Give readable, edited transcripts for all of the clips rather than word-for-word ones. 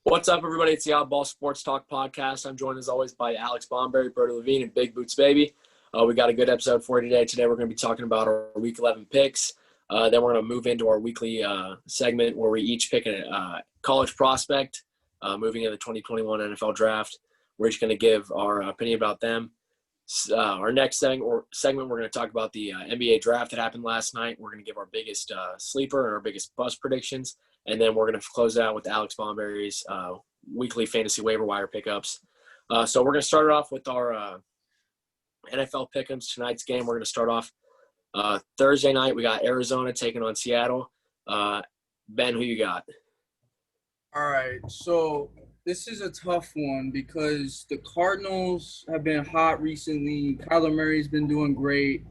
What's up, everybody? It's the Oddball Sports Talk podcast. I'm joined, as always, by Alex Bomberry, Berto Levine, and Big Boots Baby. We got a good episode for you today. Today, we're going to be talking about our Week 11 picks. Then we're going to move into our weekly segment where we each pick a college prospect moving into the 2021 NFL Draft. We're each going to give our opinion about them. Our next segment, we're going to talk about the NBA Draft that happened last night. We're going to give our biggest sleeper and our biggest bust predictions. And then we're going to close it out with Alex Bomberry's weekly fantasy waiver wire pickups. So we're going to start it off with our NFL pick'ems. Tonight's game, we're going to start off Thursday night. We got Arizona taking on Seattle. Ben, who you got? All right, so this is a tough one because the Cardinals have been hot recently. Kyler Murray's been doing great,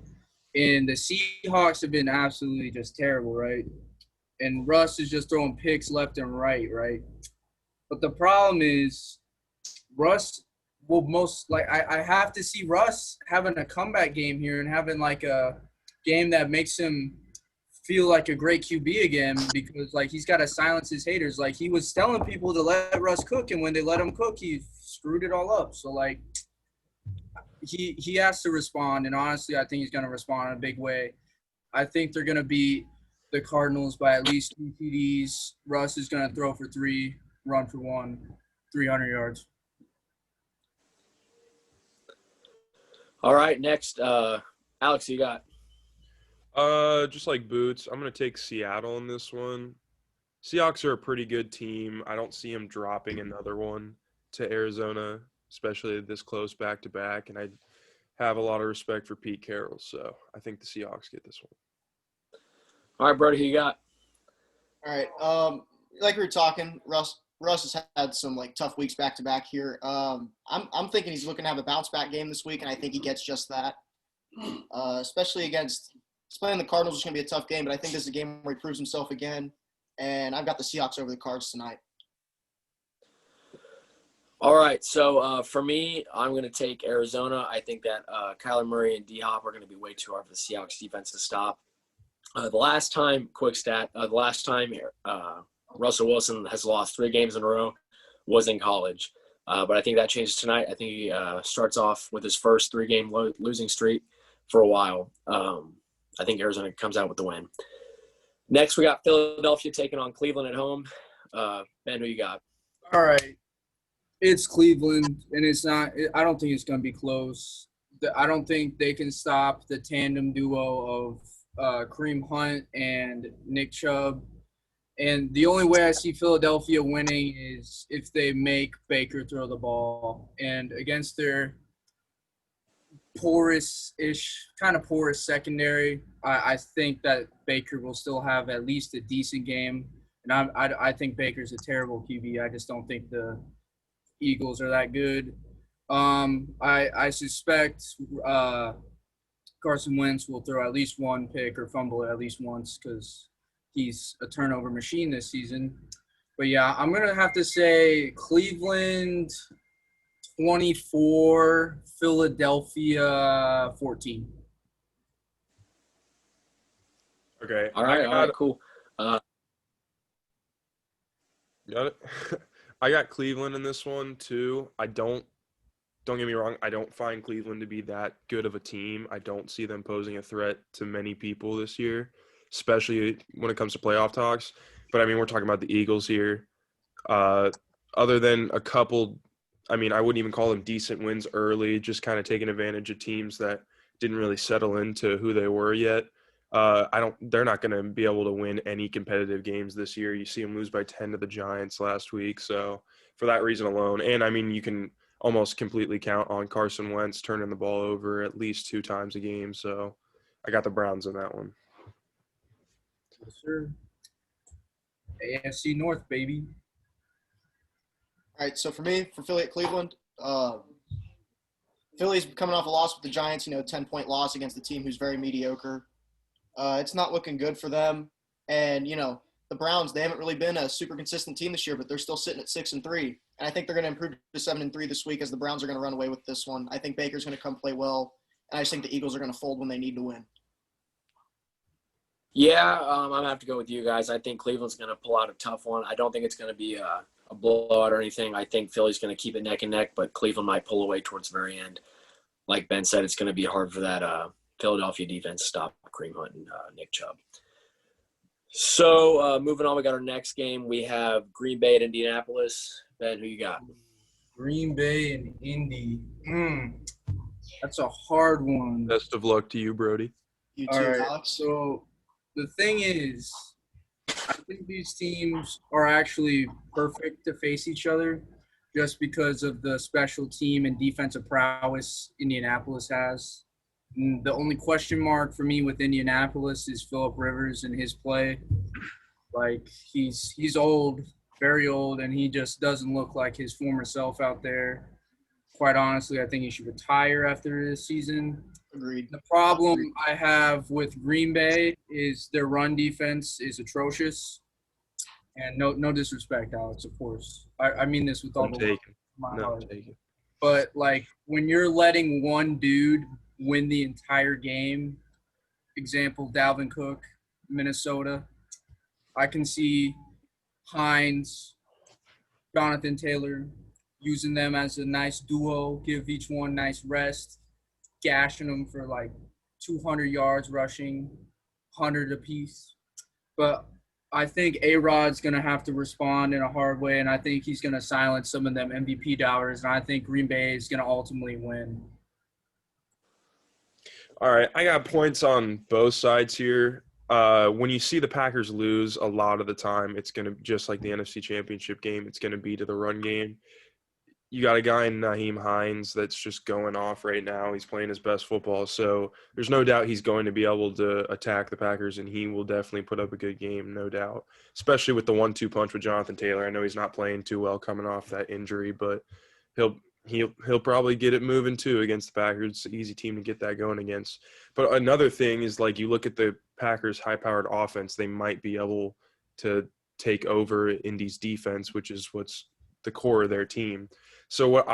and the Seahawks have been absolutely just terrible, right? And Russ is just throwing picks left and right? But the problem is Russ will I have to see Russ having a comeback game here and having like a game that makes him feel like a great QB again because he's got to silence his haters. He was telling people to let Russ cook, and when they let him cook, he screwed it all up. So he has to respond, and honestly, I think he's going to respond in a big way. I think they're going to beat the Cardinals by at least 3 TDs. Russ is going to throw for 3, run for 1, 300 yards. All right, next, Alex, you got? Just like Boots, I'm going to take Seattle in this one. Seahawks are a pretty good team. I don't see them dropping another one to Arizona, especially this close back-to-back, and I have a lot of respect for Pete Carroll, so I think the Seahawks get this one. All right, Brody, who you got? All right. Like we were talking, Russ has had some tough weeks back to back here. I'm thinking he's looking to have a bounce back game this week, and I think he gets just that. Especially against playing the Cardinals is going to be a tough game, but I think this is a game where he proves himself again. And I've got the Seahawks over the Cards tonight. All right, so for me, I'm going to take Arizona. I think that Kyler Murray and D-Hop are going to be way too hard for the Seahawks defense to stop. The last time Russell Wilson has lost 3 games in a row was in college. But I think that changes tonight. I think he starts off with his first 3-game losing streak for a while. I think Arizona comes out with the win. Next, we got Philadelphia taking on Cleveland at home. Ben, who you got? All right. It's Cleveland, and it's not – I don't think it's going to be close. I don't think they can stop the tandem duo of Kareem Hunt and Nick Chubb. And the only way I see Philadelphia winning is if they make Baker throw the ball. And against their porous secondary, I think that Baker will still have at least a decent game. And I think Baker's a terrible QB. I just don't think the Eagles are that good. I suspect Carson Wentz will throw at least 1 pick or fumble at least once because he's a turnover machine this season. But, yeah, I'm going to have to say Cleveland 24, Philadelphia 14. Okay. All right, cool. Got it? I got Cleveland in this one too. Don't get me wrong, I don't find Cleveland to be that good of a team. I don't see them posing a threat to many people this year, especially when it comes to playoff talks. But, I mean, we're talking about the Eagles here. Other than a couple, I mean, I wouldn't even call them decent wins early, just kind of taking advantage of teams that didn't really settle into who they were yet. They're not going to be able to win any competitive games this year. You see them lose by 10 to the Giants last week. So for that reason alone, and I mean, you can almost completely count on Carson Wentz turning the ball over at least 2 times a game. So I got the Browns in that one. Yes, sir. AFC North, baby. All right, so for me, for Philly at Cleveland, Philly's coming off a loss with the Giants, 10-point loss against a team who's very mediocre. It's not looking good for them. And, the Browns, they haven't really been a super consistent team this year, but they're still sitting at 6-3. And I think they're going to improve to 7-3 this week as the Browns are going to run away with this one. I think Baker's going to come play well, and I just think the Eagles are going to fold when they need to win. Yeah, I'm gonna have to go with you guys. I think Cleveland's gonna pull out a tough one. I don't think it's gonna be a blowout or anything. I think Philly's gonna keep it neck and neck, but Cleveland might pull away towards the very end. Like Ben said, it's gonna be hard for that Philadelphia defense to stop Kareem Hunt and Nick Chubb. So moving on, we got our next game. We have Green Bay at Indianapolis. Ben, who you got? Green Bay and Indy. That's a hard one. Best of luck to you, Brody. You All too, right. Alex. So the thing is, I think these teams are actually perfect to face each other just because of the special team and defensive prowess Indianapolis has. And the only question mark for me with Indianapolis is Phillip Rivers and his play. Like he's old, very old, and he just doesn't look like his former self out there. Quite honestly, I think he should retire after this season. Agreed. The problem I have with Green Bay is their run defense is atrocious. And no disrespect, Alex, of course. I mean this with all I'm the love taking. in my No, heart. I'm taking. But, like, when you're letting one dude win the entire game, example, Dalvin Cook, Minnesota, I can see Hines, Jonathan Taylor, using them as a nice duo, give each one nice rest, gashing them for like 200 yards rushing, 100 apiece. But I think A-Rod's going to have to respond in a hard way, and I think he's going to silence some of them MVP dollars, and I think Green Bay is going to ultimately win. All right, I got points on both sides here. When you see the Packers lose, a lot of the time it's going to, just like the NFC Championship game, it's going to be to the run game. You got a guy in Nyheim Hines that's just going off right now. He's playing his best football. So there's no doubt he's going to be able to attack the Packers, and he will definitely put up a good game, no doubt, especially with the 1-2 punch with Jonathan Taylor. I know he's not playing too well coming off that injury, but he'll probably get it moving too against the Packers. It's an easy team to get that going against. But another thing is, like, you look at the Packers' high-powered offense, they might be able to take over Indy's defense, which is what's the core of their team. So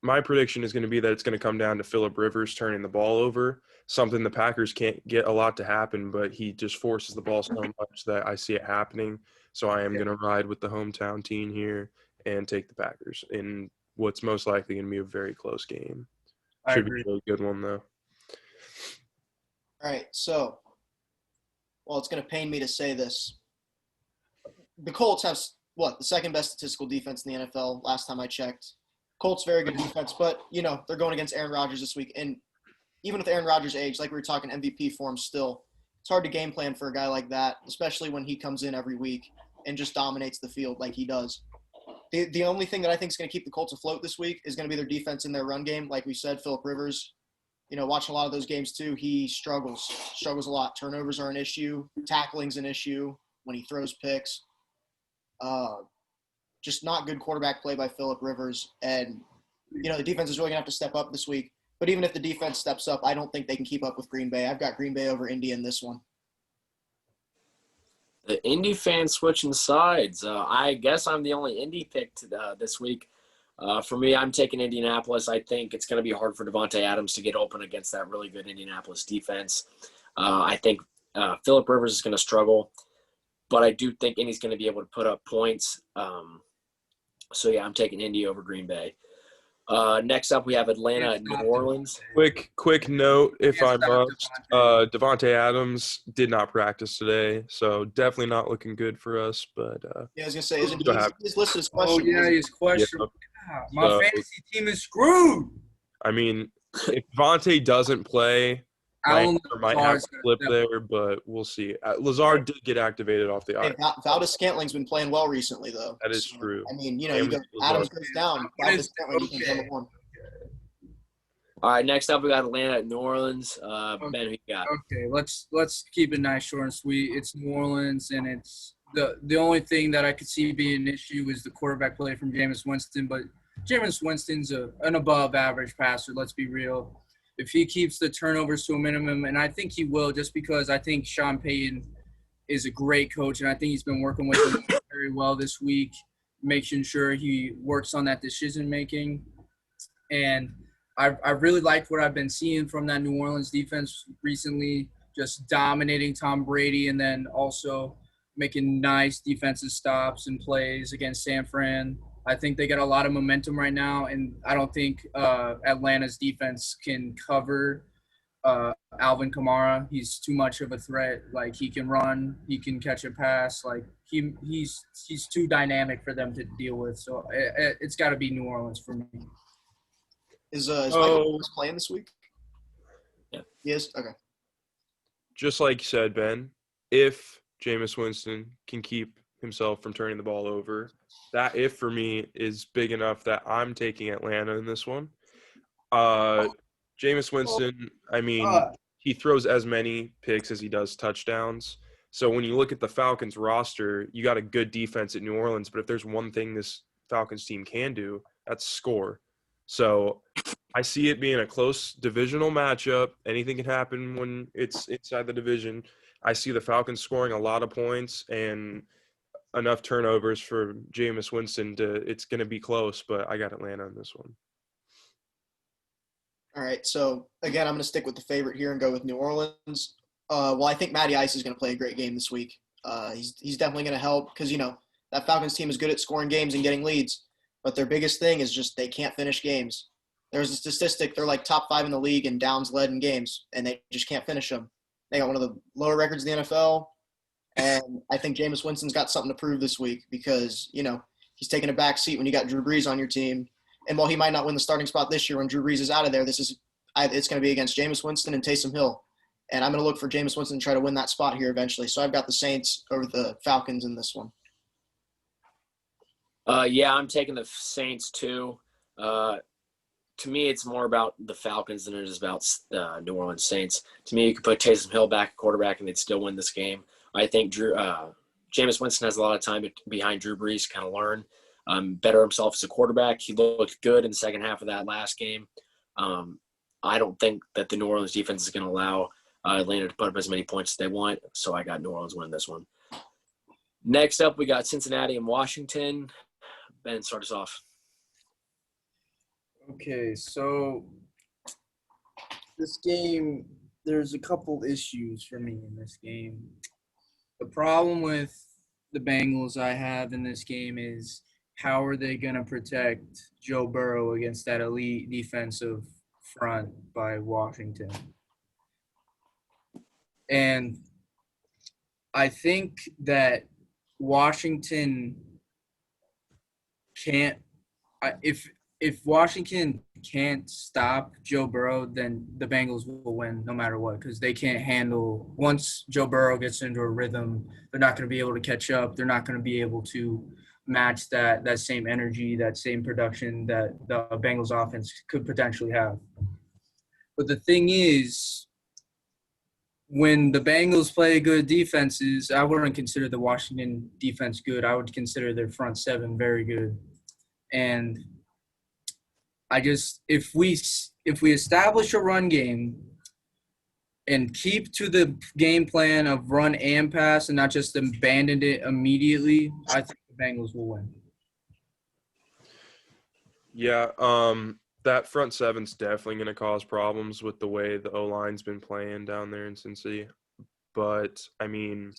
my prediction is going to be that it's going to come down to Phillip Rivers turning the ball over, something the Packers can't get a lot to happen, but he just forces the ball so much that I see it happening. So I am going to ride with the hometown team here and take the Packers in what's most likely going to be a very close game. I Should agree. be a really good one, though. All right, so, well, it's going to pain me to say this. The Colts have, the second best statistical defense in the NFL last time I checked. Colts, very good defense, but, they're going against Aaron Rodgers this week. And even with Aaron Rodgers' age, like we were talking MVP form still, it's hard to game plan for a guy like that, especially when he comes in every week and just dominates the field like he does. The only thing that I think is going to keep the Colts afloat this week is going to be their defense and their run game. Like we said, Phillip Rivers, watching a lot of those games too, he struggles a lot. Turnovers are an issue. Tackling's an issue when he throws picks. Just not good quarterback play by Phillip Rivers. And, the defense is really going to have to step up this week. But even if the defense steps up, I don't think they can keep up with Green Bay. I've got Green Bay over Indy in this one. The Indy fans switching sides. I guess I'm the only Indy pick this week. For me, I'm taking Indianapolis. I think it's going to be hard for Devontae Adams to get open against that really good Indianapolis defense. I think Phillip Rivers is going to struggle, but I do think Indy's going to be able to put up points. So, yeah, I'm taking Indy over Green Bay. Next up, we have Atlanta at New Orleans. Quick note, if Can't I stop must, Devontae. Devontae Adams did not practice today, so definitely not looking good for us. But Yeah, I was going to say, isn't What happened? he's listed as Oh, question? yeah, his question. Yeah. God, my So- fantasy team is screwed. I mean, if Devontae doesn't play, Allen might have Lazard's to flip gonna step there, but we'll see. Lazard did get activated off the Hey, IR. Valdez Scantling's been playing well recently, though. That is So, true. I mean, And you go, with Adams Lazard. goes down. What Valdez is- Scantling becomes okay. number one. All right, next up, we got Atlanta at New Orleans. Ben, who you got? Okay, let's keep it nice, short and sweet. It's New Orleans, and it's the only thing that I could see being an issue is the quarterback play from Jameis Winston. But Jameis Winston's an above-average passer. Let's be real. If he keeps the turnovers to a minimum, and I think he will, just because I think Sean Payton is a great coach, and I think he's been working with him very well this week, making sure he works on that decision making. And I really like what I've been seeing from that New Orleans defense recently. just dominating Tom Brady and then also making nice defensive stops and plays against San Fran. I think they got a lot of momentum right now, and I don't think Atlanta's defense can cover Alvin Kamara. He's too much of a threat. Like, he can run, he can catch a pass. Like, he's too dynamic for them to deal with. So it's got to be New Orleans for me. Is Michael Thomas playing this week? Yeah. He is? Okay. Just like you said, Ben, if Jameis Winston can keep himself from turning the ball over, that if for me is big enough that I'm taking Atlanta in this one. Jameis Winston, I mean, he throws as many picks as he does touchdowns. So when you look at the Falcons roster, you got a good defense at New Orleans, but if there's one thing this Falcons team can do, that's score. So I see it being a close divisional matchup. Anything can happen when it's inside the division. I see the Falcons scoring a lot of points and enough turnovers for Jameis Winston it's going to be close, but I got Atlanta in this one. All right. So, again, I'm going to stick with the favorite here and go with New Orleans. Well, I think Matty Ice is going to play a great game this week. He's definitely going to help because, that Falcons team is good at scoring games and getting leads. But their biggest thing is just they can't finish games. There's a statistic. They're like top 5 in the league in downs led in games, and they just can't finish them. They got one of the lower records in the NFL. And I think Jameis Winston's got something to prove this week because, he's taking a back seat when you got Drew Brees on your team. And while he might not win the starting spot this year when Drew Brees is out of there, it's going to be against Jameis Winston and Taysom Hill. And I'm going to look for Jameis Winston to try to win that spot here eventually. So I've got the Saints over the Falcons in this one. Yeah, I'm taking the Saints too. To me, it's more about the Falcons than it is about New Orleans Saints. To me, you could put Taysom Hill back at quarterback and they'd still win this game. I think Jameis Winston has a lot of time behind Drew Brees to kind of learn, better himself as a quarterback. He looked good in the second half of that last game. I don't think that the New Orleans defense is going to allow Atlanta to put up as many points as they want, so I got New Orleans winning this one. Next up, we got Cincinnati and Washington. Ben, start us off. Okay, so this game, there's a couple issues for me in this game. The problem with the Bengals I have in this game is how are they going to protect Joe Burrow against that elite defensive front by Washington? And I think that Washington can't if Washington can't stop Joe Burrow, then the Bengals will win no matter what because they can't handle – once Joe Burrow gets into a rhythm, they're not going to be able to catch up. They're not going to be able to match that same energy, that same production that the Bengals offense could potentially have. But the thing is, when the Bengals play good defenses, I wouldn't consider the Washington defense good. I would consider their front seven very good. And I just if we establish a run game and keep to the game plan of run and pass and not just abandon it immediately, I think the Bengals will win. Yeah, that front seven's definitely going to cause problems with the way the O-line's been playing down there in Cincy. But, I mean,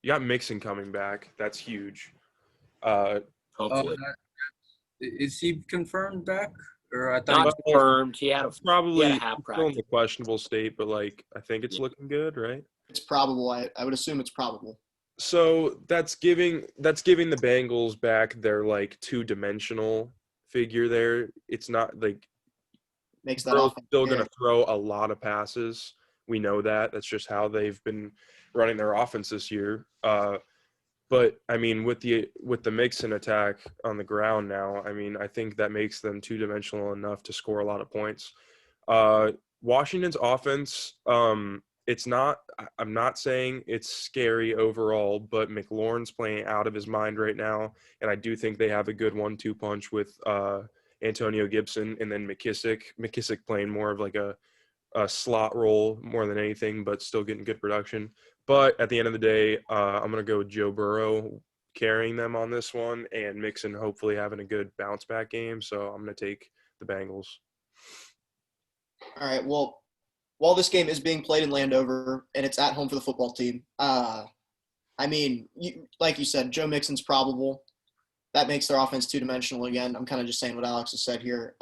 you got Mixon coming back. That's huge. Hopefully. Is he confirmed back? Or I Not thought confirmed. He had a probably half still in practice. the questionable state, but, I think it's looking good, right? It's probable. I would assume it's probable. So that's giving the Bengals back their, two-dimensional figure there. It's not, Makes that Burrow's offense. still going to throw a lot of passes. We know that. That's just how they've been running their offense this year. But I mean, with the Mixon attack on the ground now, I mean, I think that makes them two-dimensional enough to score a lot of points. Washington's offense, it's not. I'm not saying it's scary overall, but McLaurin's playing out of his mind right now, and I do think they have a good 1-2 punch with Antonio Gibson and then McKissick. McKissick playing more of a slot role more than anything, but still getting good production. But at the end of the day, I'm going to go with Joe Burrow carrying them on this one and Mixon hopefully having a good bounce-back game. So I'm going to take the Bengals. All right, well, while this game is being played in Landover and it's at home for the football team, I mean, like you said, Joe Mixon's probable. That makes their offense two-dimensional again. I'm kind of just saying what Alex has said here.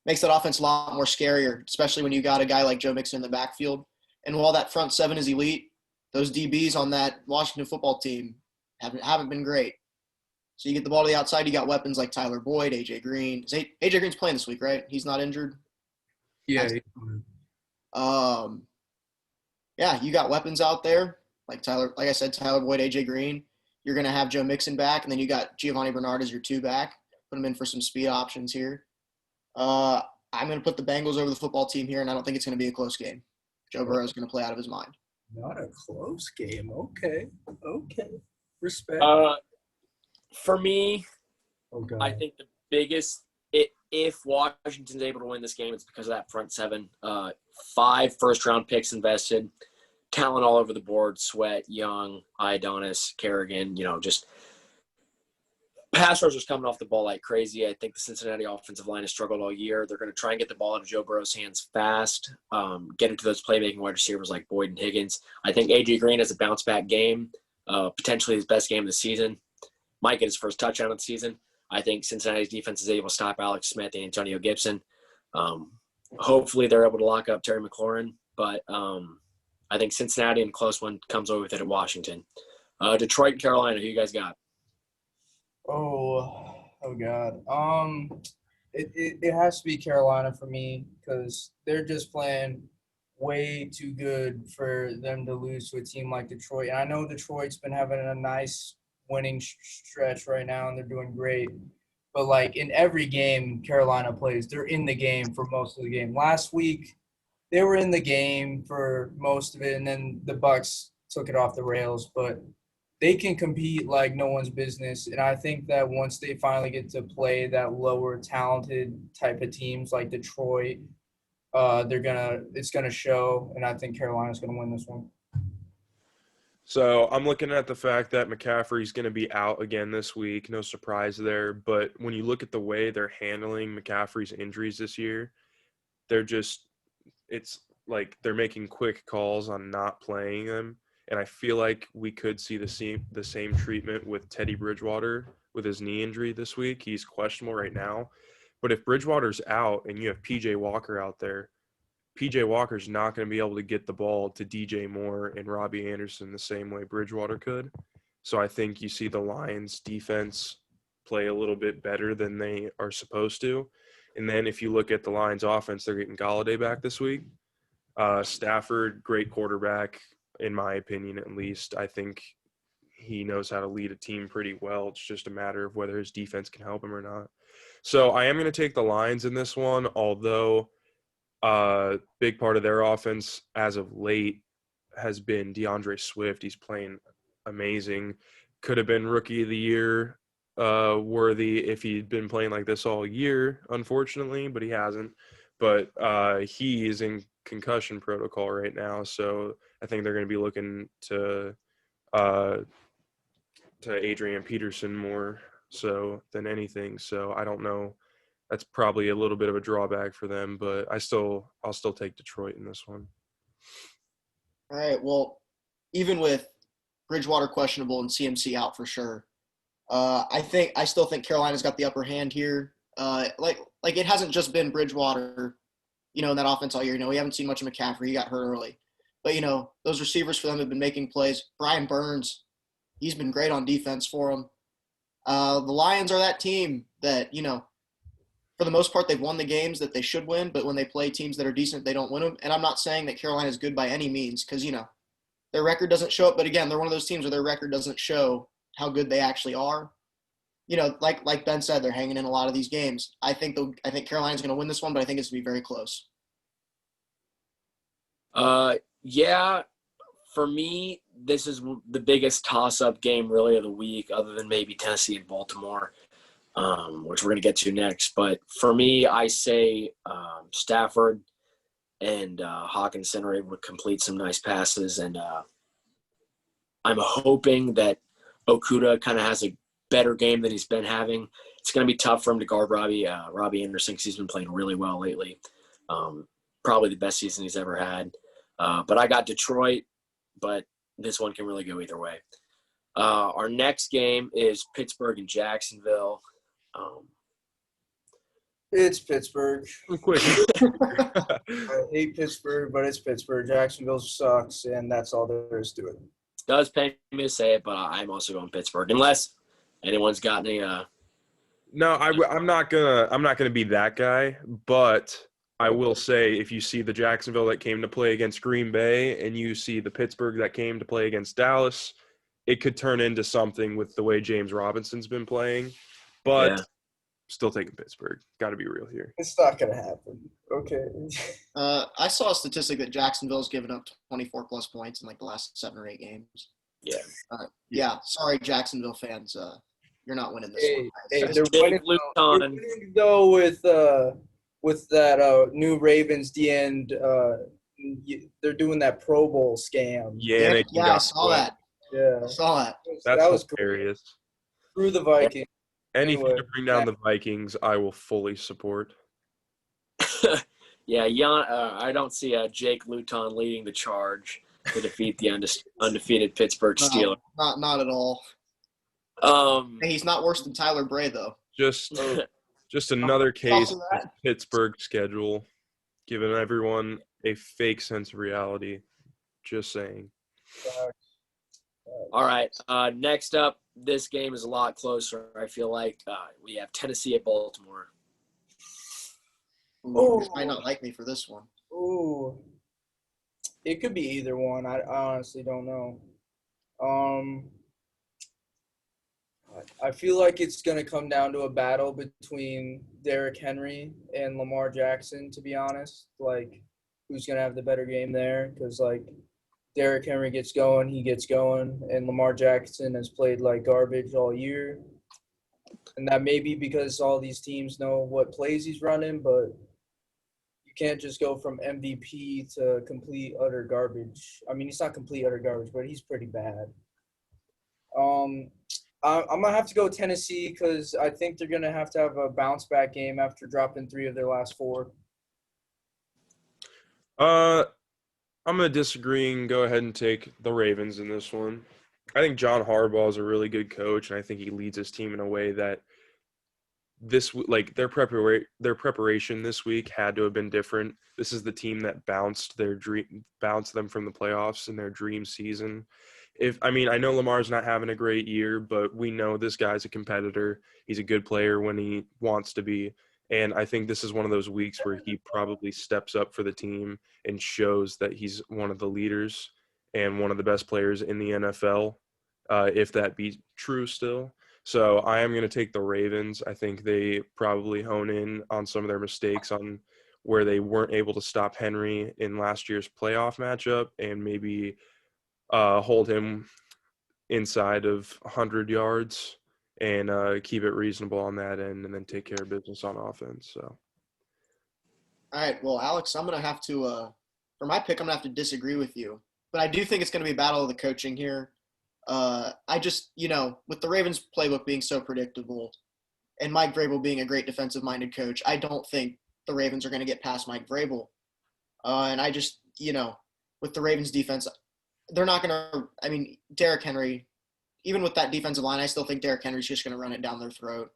Makes that offense a lot more scarier, especially when you got a guy like Joe Mixon in the backfield. And while that front seven is elite, those DBs on that Washington football team haven't been great. So you get the ball to the outside, you got weapons like Tyler Boyd, AJ Green. AJ Green's playing this week, right? He's not injured. Yeah. Yeah, you got weapons out there like I said, Tyler Boyd, AJ Green. You're going to have Joe Mixon back, and then you got Giovanni Bernard as your two back. Put him in for some speed options here. I'm going to put the Bengals over the football team here, and I don't think it's going to be a close game. Joe Burrow is going to play out of his mind. Not a close game. Okay. Respect. For me, Okay. I think the biggest if Washington's able to win this game, it's because of that front seven. 5 first-round picks invested, talent all over the board, Sweat, Young, Iodonis, Kerrigan, just pass rushers coming off the ball like crazy. I think the Cincinnati offensive line has struggled all year. They're going to try and get the ball out of Joe Burrow's hands fast, get it to those playmaking wide receivers like Boyd and Higgins. I think A.J. Green has a bounce-back game, potentially his best game of the season. Might get his first touchdown of the season. I think Cincinnati's defense is able to stop Alex Smith and Antonio Gibson. Hopefully they're able to lock up Terry McLaurin, but I think Cincinnati in a close one comes over with it at Washington. Detroit and Carolina, who you guys got? Oh God. It has to be Carolina for me because they're just playing way too good for them to lose to a team like Detroit. And I know Detroit's been having a nice winning stretch right now, and they're doing great. But, like, in every game Carolina plays, they're in the game for most of the game. Last week, they were in the game for most of it, and then the Bucs took it off the rails. But they can compete like no one's business, and I think that once they finally get to play that lower talented type of teams like Detroit, it's gonna show, and I think Carolina's gonna win this one. So I'm looking at the fact that McCaffrey's going to be out again this week. No surprise there. But when you look at the way they're handling McCaffrey's injuries this year, it's like they're making quick calls on not playing him. And I feel like we could see the same treatment with Teddy Bridgewater with his knee injury this week. He's questionable right now. But if Bridgewater's out and you have P.J. Walker out there, P.J. Walker's not going to be able to get the ball to DJ Moore and Robbie Anderson the same way Bridgewater could. So I think you see the Lions defense play a little bit better than they are supposed to. And then if you look at the Lions offense, they're getting Golladay back this week. Stafford, great quarterback, in my opinion at least. I think he knows how to lead a team pretty well. It's just a matter of whether his defense can help him or not. So I am going to take the Lions in this one, although big part of their offense as of late has been DeAndre Swift. He's playing amazing. Could have been rookie of the year worthy if he'd been playing like this all year, unfortunately, but he hasn't. But he is in concussion protocol right now, so I think they're going to be looking to Adrian Peterson more so than anything. So I don't know. That's probably a little bit of a drawback for them, but I'll still take Detroit in this one. All right. Well, even with Bridgewater questionable and CMC out for sure, I still think Carolina's got the upper hand here. Like it hasn't just been Bridgewater, in that offense all year. We haven't seen much of McCaffrey. He got hurt early. But, those receivers for them have been making plays. Brian Burns, he's been great on defense for them. The Lions are that team that, for the most part, they've won the games that they should win, but when they play teams that are decent, they don't win them. And I'm not saying that Carolina is good by any means because, their record doesn't show it. But, again, they're one of those teams where their record doesn't show how good they actually are. Like Ben said, they're hanging in a lot of these games. I think Carolina's going to win this one, but I think it's going to be very close. Yeah, for me, this is the biggest toss-up game really of the week other than maybe Tennessee and Baltimore. Which we're going to get to next. But for me, I say Stafford and Hawkinson are able to complete some nice passes. And I'm hoping that Okudah kind of has a better game than he's been having. It's going to be tough for him to guard Robbie Anderson because he's been playing really well lately. probably the best season he's ever had. But I got Detroit, but this one can really go either way. Our next game is Pittsburgh and Jacksonville. It's Pittsburgh. Quick. I hate Pittsburgh, but it's Pittsburgh. Jacksonville sucks, and that's all there is to it. Does pain me to say it, but I'm also going Pittsburgh, unless anyone's got any. No, I'm not gonna be that guy, but I will say if you see the Jacksonville that came to play against Green Bay and you see the Pittsburgh that came to play against Dallas, it could turn into something with the way James Robinson's been playing. But Yeah. still taking Pittsburgh. Got to be real here. It's not gonna happen. Okay. I saw a statistic that Jacksonville's given up 24-plus points in like the last 7 or 8 games. Yeah. Yeah. Sorry, Jacksonville fans. You're not winning this one. Hey, guys. they're Jake winning, Luton. though with that new Ravens D-end. They're doing that Pro Bowl scam. Yeah, I saw that. Yeah. I saw that. That's that was hilarious. Through the Vikings. Anything Anyway, to bring down the Vikings, I will fully support. Yeah, I don't see Jake Luton leading the charge to defeat the undefeated Pittsburgh No, Steelers. not at all. Hey, he's not worse than Tyler Bray, though. Just another case Also of that. Pittsburgh schedule, giving everyone a fake sense of reality. Just saying. All right. Next up, this game is a lot closer. I feel like we have Tennessee at Baltimore. Ooh, you might not like me for this one. Ooh. It could be either one. I honestly don't know. I feel like it's going to come down to a battle between Derrick Henry and Lamar Jackson, to be honest. Like, who's going to have the better game there? Because, like, Derrick Henry gets going, he gets going, and Lamar Jackson has played like garbage all year. And that may be because all these teams know what plays he's running, but you can't just go from MVP to complete utter garbage. I mean, he's not complete utter garbage, but he's pretty bad. I'm going to have to go Tennessee because I think they're going to have a bounce-back game after dropping 3 of their last 4. I'm going to disagree and go ahead and take the Ravens in this one. I think John Harbaugh is a really good coach, and I think he leads his team in a way that their preparation this week had to have been different. This is the team that bounced them from the playoffs in their dream season. I know Lamar's not having a great year, but we know this guy's a competitor. He's a good player when he wants to be. And I think this is one of those weeks where he probably steps up for the team and shows that he's one of the leaders and one of the best players in the NFL, if that be true still. So I am going to take the Ravens. I think they probably hone in on some of their mistakes on where they weren't able to stop Henry in last year's playoff matchup and maybe hold him inside of 100 yards and keep it reasonable on that end and then take care of business on offense. So, All right, well, Alex, I'm going to have to for my pick, I'm going to have to disagree with you. But I do think it's going to be a battle of the coaching here. I just, with the Ravens playbook being so predictable and Mike Vrabel being a great defensive-minded coach, I don't think the Ravens are going to get past Mike Vrabel. And I just, with the Ravens defense, they're not going to – Derrick Henry, even with that defensive line, I still think Derrick Henry's just going to run it down their throat.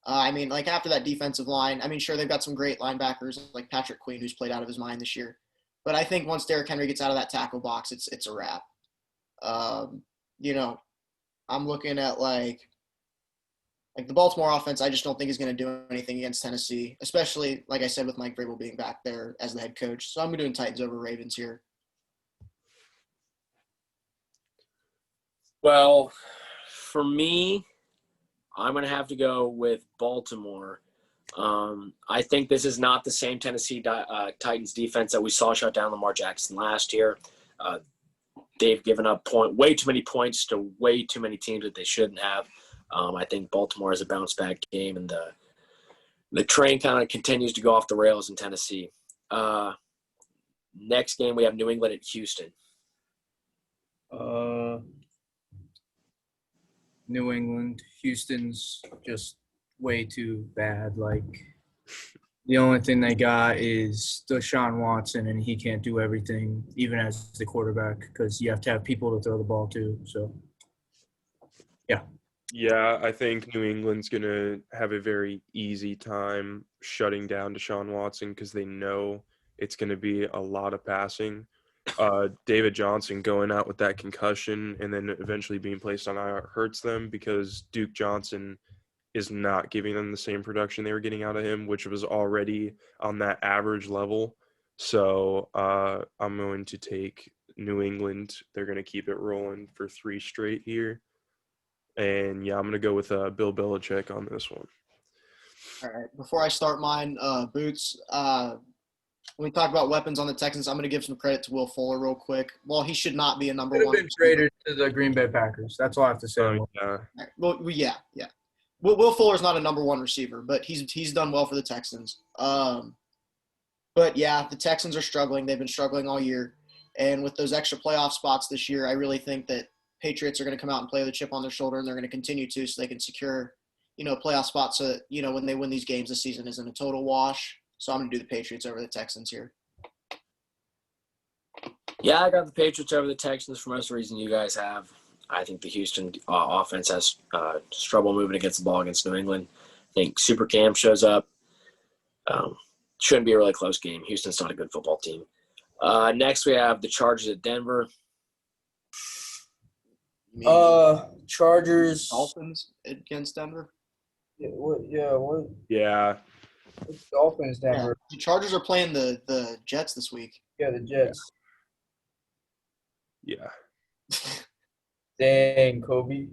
After that defensive line, sure, they've got some great linebackers like Patrick Queen, who's played out of his mind this year. But I think once Derrick Henry gets out of that tackle box, it's a wrap. I'm looking at like the Baltimore offense. I just don't think is going to do anything against Tennessee, especially like I said with Mike Vrabel being back there as the head coach. So I'm doing Titans over Ravens here. Well, for me, I'm going to have to go with Baltimore. I think this is not the same Tennessee Titans defense that we saw shut down Lamar Jackson last year. They've given up way too many points to way too many teams that they shouldn't have. I think Baltimore is a bounce-back game, and the train kind of continues to go off the rails in Tennessee. Next game, we have New England at Houston. New England. Houston's just way too bad. Like, The only thing they got is Deshaun Watson, and he can't do everything, even as the quarterback, because you have to have people to throw the ball to. So, Yeah, I think New England's going to have a very easy time shutting down Deshaun Watson because they know it's going to be a lot of passing. David Johnson going out with that concussion and then eventually being placed on IR hurts them because Duke Johnson is not giving them the same production they were getting out of him, which was already on that average level. So I'm going to take New England. They're going to keep it rolling for 3 straight here. And, yeah, I'm going to go with Bill Belichick on this one. All right. Before I start mine, Boots, when we talk about weapons on the Texans, I'm going to give some credit to Will Fuller real quick. Well, he should not be a number could have one. been traded to the Green Bay Packers. That's all I have to say. Yeah. Well, yeah. Will Fuller's not a number one receiver, but he's done well for the Texans. But yeah, the Texans are struggling. They've been struggling all year, and with those extra playoff spots this year, I really think that Patriots are going to come out and play with a chip on their shoulder, and they're going to continue to, so they can secure, playoff spots. So when they win these games, this season isn't a total wash. So I'm going to do the Patriots over the Texans here. Yeah, I got the Patriots over the Texans for most of the reason you guys have. I think the Houston offense has trouble moving against the ball against New England. I think Super Cam shows up. Shouldn't be a really close game. Houston's not a good football team. Next, we have the Chargers at Denver. Chargers. Dolphins against Denver. What? Yeah. Dolphins, Yeah. Denver. The Chargers are playing the Jets this week. Yeah, the Jets. Yeah. Dang, Kobe.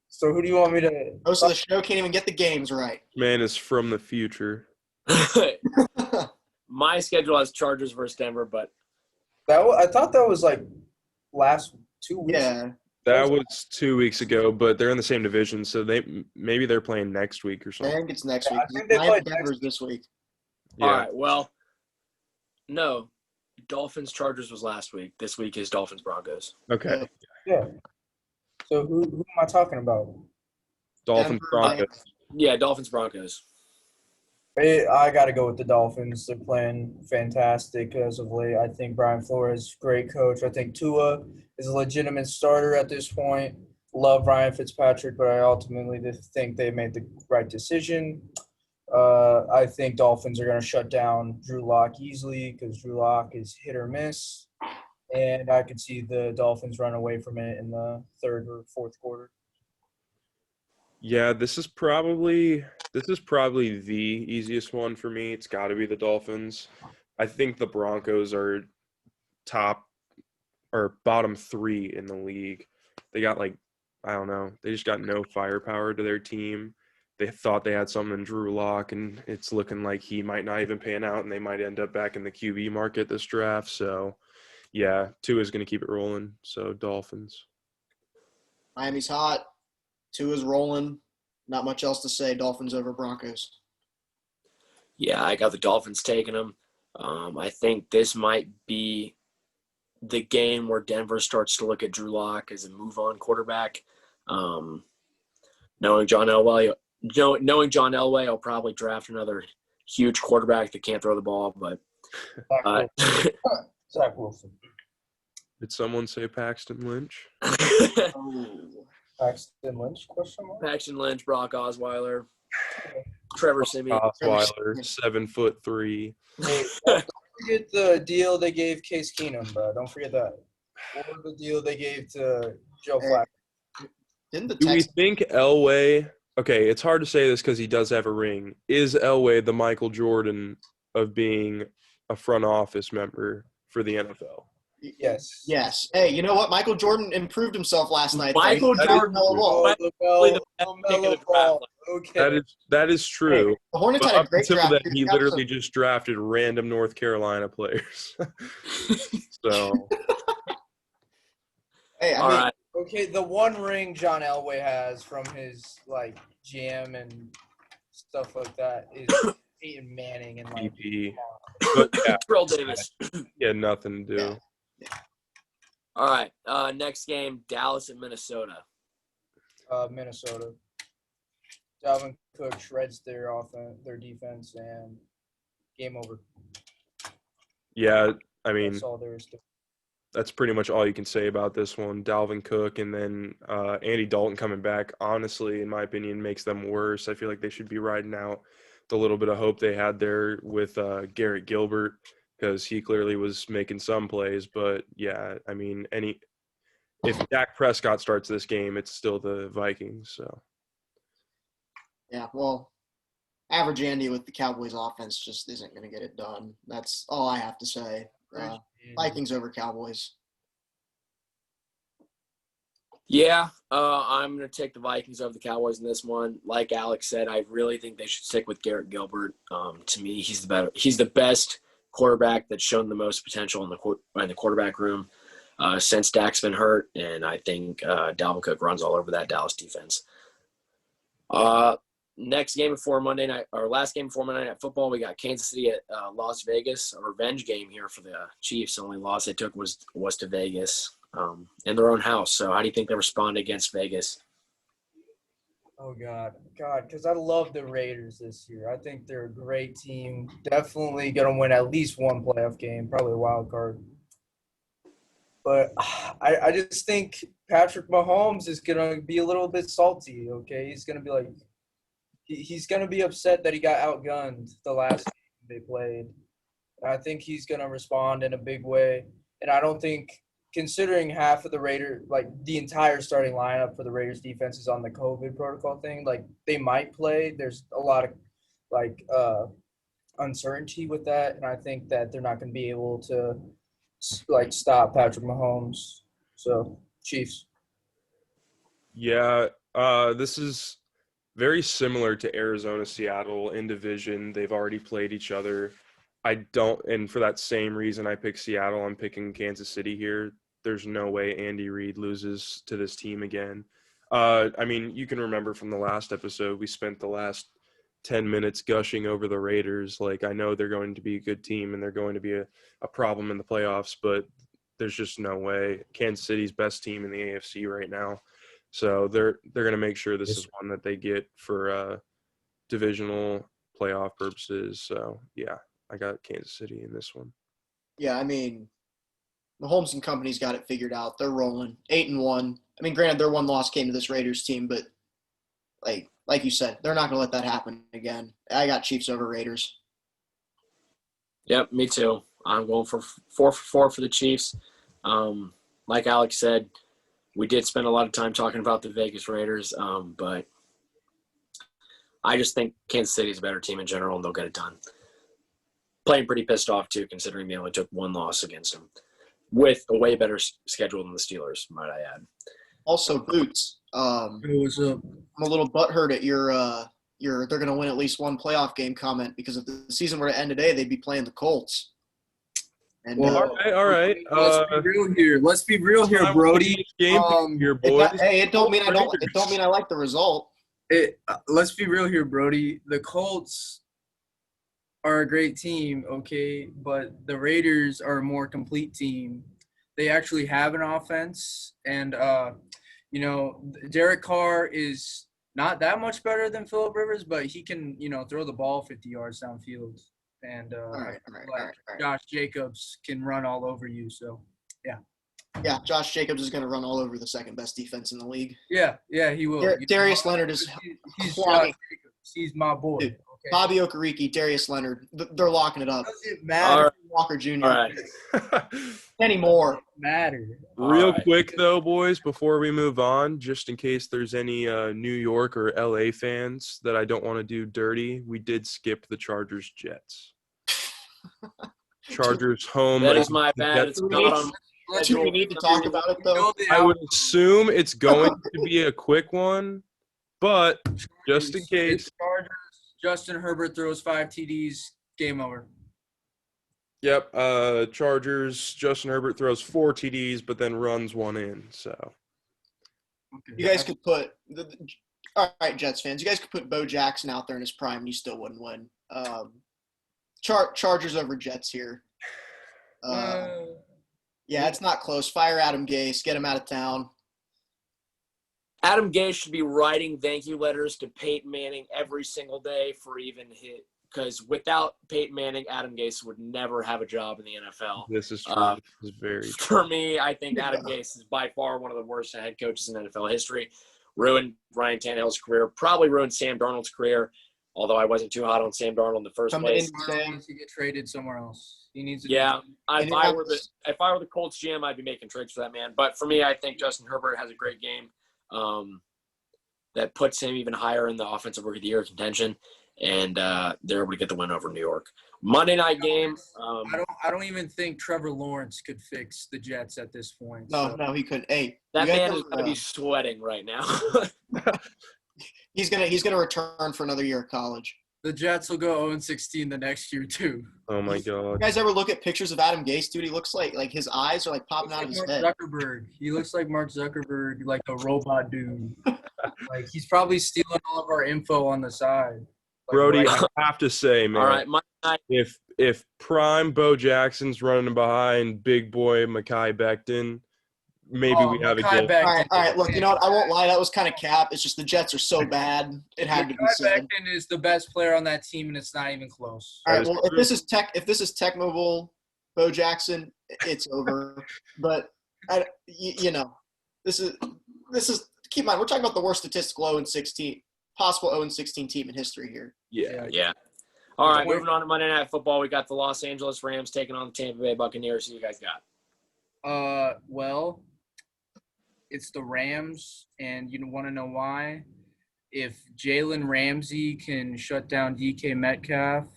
So who do you want me to? Most of the show can't even get the games right. Man is from the future. My schedule has Chargers versus Denver, but I thought that was like last 2 weeks. Yeah. That was 2 weeks ago, but they're in the same division, so maybe they're playing next week or I something. think it's next week. I think they Miami play Denver's this week. Yeah. all right. Well, no, Dolphins Chargers was last week. This week is Dolphins Broncos. Okay. Yeah. So who am I talking about? Dolphins Denver, Broncos. Yeah, Dolphins Broncos. I got to go with the Dolphins. They're playing fantastic as of late. I think Brian Flores, great coach. I think Tua is a legitimate starter at this point. Love Ryan Fitzpatrick, but I ultimately think they made the right decision. I think Dolphins are going to shut down Drew Lock easily because Drew Lock is hit or miss. And I could see the Dolphins run away from it in the third or fourth quarter. Yeah, this is probably the easiest one for me. It's got to be the Dolphins. I think the Broncos are top or bottom 3 in the league. They got I don't know. They just got no firepower to their team. They thought they had something in Drew Lock, and it's looking like he might not even pan out, and they might end up back in the QB market this draft. So, yeah, Tua is going to keep it rolling. So, Dolphins. Miami's hot. Tua's rolling. Not much else to say. Dolphins over Broncos. Yeah, I got the Dolphins taking them. I think this might be the game where Denver starts to look at Drew Lock as a move-on quarterback. Knowing John Elway, I'll probably draft another huge quarterback that can't throw the ball. But Zach Wilson. Did someone say Paxton Lynch? Oh. Paxton Lynch, question mark? Paxton Lynch, Brock Osweiler, Trevor Siemian. Osweiler, 7'3". Hey, don't forget the deal they gave Case Keenum, bro. Don't forget that. Or the deal they gave to Joe Flacco. Didn't the Do we Texans think Elway – okay, it's hard to say this because he does have a ring. Is Elway the Michael Jordan of being a front office member for the NFL? Yes. Yes. Hey, you know what? Michael Jordan improved himself last night. Michael That is Jordan no ball. was probably the best pick of the LaMelo draft. Ball. Okay. That is true. The Hornets But had a up great until draft. then, he literally just drafted random North Carolina players. So, Hey, I All mean, right. Okay, the one ring John Elway has from his GM and stuff like that is Peyton Manning and VP. But yeah, Terrell Davis. he had nothing to do. All right. Next game, Dallas and Minnesota. Minnesota. Dalvin Cook shreds their offense, their defense, and Game over. Yeah, I mean, That's all there is to it. that's pretty much all you can say about this one. Dalvin Cook and then Andy Dalton coming back, honestly, in my opinion, makes them worse. I feel like they should be riding out the little bit of hope they had there with Garrett Gilbert, because he clearly was making some plays. But, yeah, I mean, if Dak Prescott starts this game, it's still the Vikings. So, Yeah, well, average Andy with the Cowboys offense just isn't going to get it done. That's all I have to say. Vikings over Cowboys. Yeah, I'm going to take the Vikings over the Cowboys in this one. Like Alex said, I really think they should stick with Garrett Gilbert. To me, he's the best quarterback that's shown the most potential in the quarterback room since Dak's been hurt, and I think Dalvin Cook runs all over that Dallas defense. Last game before Monday Night Football, we got Kansas City at Las Vegas, a revenge game here for the Chiefs. The only loss they took was to Vegas in their own house. So how do you think they respond against Vegas? Oh, God, because I love the Raiders this year. I think they're a great team. Definitely going to win at least one playoff game, probably a wild card. But I just think Patrick Mahomes is going to be a little bit salty, okay? He's going to be like – he's going to be upset that he got outgunned the last game they played. I think he's going to respond in a big way. And I don't think – considering half of the Raiders, like the entire starting lineup for the Raiders defense is on the COVID protocol thing, like they might play. There's a lot of like uncertainty with that. And I think that they're not going to be able to like stop Patrick Mahomes. So Chiefs. yeah, this is very similar to Arizona, Seattle in division. They've already played each other. And for that same reason I picked Seattle, I'm picking Kansas City here. There's no way Andy Reid loses to this team again. I mean, you can remember from the last episode, we spent the last 10 minutes gushing over the Raiders. Like, I know they're going to be a good team and they're going to be a problem in the playoffs, but there's just no way. Kansas City's best team in the AFC right now. So they're going to make sure this is one that they get for divisional playoff purposes. So, yeah. I got Kansas City in this one. Yeah, I mean, Mahomes and company's got it figured out. They're rolling 8-1. I mean, granted, their one loss came to this Raiders team, but like you said, they're not going to let that happen again. I got Chiefs over Raiders. Yep, me too. I'm going for 4 for the Chiefs. Like Alex said, we did spend a lot of time talking about the Vegas Raiders, but I just think Kansas City is a better team in general, and they'll get it done. Playing pretty pissed off, too, considering they only took one loss against them, with a way better schedule than the Steelers, might I add. Also, Boots. What's up? I'm a little butthurt at your they're going to win at least one playoff game comment, because if the season were to end today, they'd be playing the Colts. And All right. Let's be real here, Brody. Your boys. It don't mean I like the result. Let's be real here, Brody. The Colts are a great team, okay, but the Raiders are a more complete team. They actually have an offense, and Derek Carr is not that much better than Phillip Rivers, but he can, throw the ball 50 yards downfield. And All right. Josh Jacobs can run all over you, so yeah. Yeah, Josh Jacobs is going to run all over the second best defense in the league. Yeah, he will. Darius Leonard is he's clogging. He's my boy. Dude, okay. Bobby Okereke, Darius Leonard, they're locking it up. Doesn't matter. Right. Walker Jr. All right. Anymore. Matter. Real quick, though, boys, before we move on, just in case there's any New York or LA fans that I don't want to do dirty, we did skip the Chargers-Jets. Chargers home. That is my bad. It's not on Do we need to talk about it, though? I would assume it's going to be a quick one, but just in case. Chargers, Justin Herbert throws 5 TDs, game over. Yep, Chargers, Justin Herbert throws 4 TDs, but then runs 1 in, so. Okay. You guys could put all right, Jets fans. You guys could put Bo Jackson out there in his prime, and you still wouldn't win. Chargers over Jets here. Yeah, it's not close. Fire Adam Gase. Get him out of town. Adam Gase should be writing thank you letters to Peyton Manning every single day for even because without Peyton Manning, Adam Gase would never have a job in the NFL. This is true. This is very true. For me, I think Adam Gase is by far one of the worst head coaches in NFL history. Ruined Ryan Tannehill's career, probably ruined Sam Darnold's career, although I wasn't too hot on Sam Darnold in the first place. He needs to get traded somewhere else. He needs to Yeah, if I were the Colts GM, I'd be making trades for that man. But for me, I think Justin Herbert has a great game that puts him even higher in the offensive rookie of the year contention, and they're able to get the win over New York. Monday night game. I don't even think Trevor Lawrence could fix the Jets at this point. No, he couldn't. Hey, that man is going to be sweating right now. He's gonna return for another year of college. The Jets will go 0-16 the next year too. Oh my God! You guys ever look at pictures of Adam Gase, dude? He looks like his eyes are like popping out of his head. Zuckerberg. He looks like Mark Zuckerberg, like a robot dude. Like he's probably stealing all of our info on the side. Like, Brody, right I have to say, man. All right, Monday night. If prime Bo Jackson's running behind big boy Mekhi Becton, maybe we have a game. All right. Look, you know what? I won't lie. That was kind of cap. It's just the Jets are so bad. It had to be said. Becton is the best player on that team, and it's not even close. All right. Well, if this is Tech Mobile, Bo Jackson, it's over. But this is keep in mind we're talking about the worst statistical 0-16 possible 0-16 team in history here. Yeah. All right, moving on to Monday Night Football. We got the Los Angeles Rams taking on the Tampa Bay Buccaneers. Who you guys got? Well, it's the Rams, and you want to know why? If Jalen Ramsey can shut down DK Metcalf,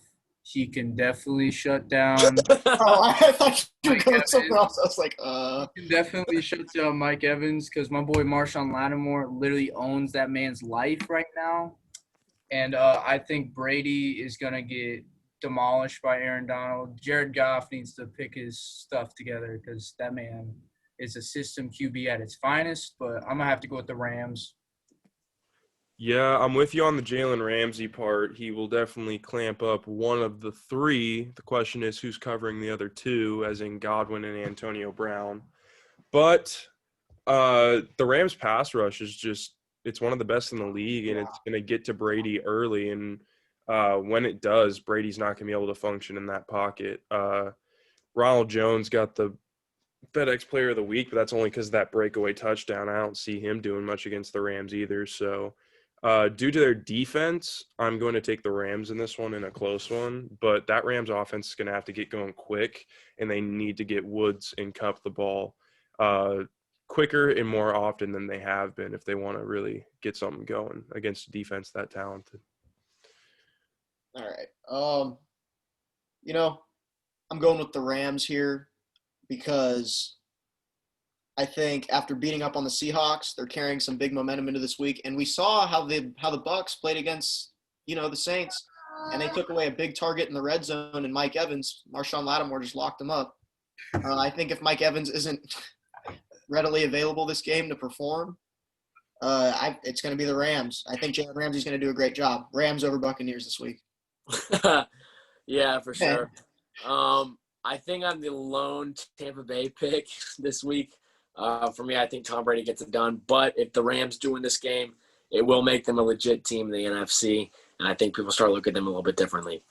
he can definitely shut down. I thought you were going somewhere else. I was like, He can definitely shut down Mike Evans because my boy Marshawn Lattimore literally owns that man's life right now. And I think Brady is going to get demolished by Aaron Donald. Jared Goff needs to pick his stuff together because that man is a system QB at its finest. But I'm going to have to go with the Rams. Yeah, I'm with you on the Jalen Ramsey part. He will definitely clamp up one of the three. The question is who's covering the other two, as in Godwin and Antonio Brown. But the Rams pass rush is just – it's one of the best in the league, and it's going to get to Brady early. And when it does, Brady's not going to be able to function in that pocket. Ronald Jones got the FedEx Player of the Week, but that's only because of that breakaway touchdown. I don't see him doing much against the Rams either. So due to their defense, I'm going to take the Rams in this one in a close one. But that Rams offense is going to have to get going quick, and they need to get Woods and Kupp the ball quicker and more often than they have been if they want to really get something going against a defense that talented. All right. I'm going with the Rams here because I think after beating up on the Seahawks, they're carrying some big momentum into this week. And we saw how the Bucs played against, the Saints, and they took away a big target in the red zone, and Mike Evans, Marshawn Lattimore just locked them up. I think if Mike Evans isn't readily available this game to perform, it's going to be the Rams. I think Jalen Ramsey's going to do a great job. Rams over Buccaneers this week. Yeah, for sure. I think I'm the lone Tampa Bay pick this week. For me, I think Tom Brady gets it done. But if the Rams do win this game, it will make them a legit team in the NFC, and I think people start looking at them a little bit differently.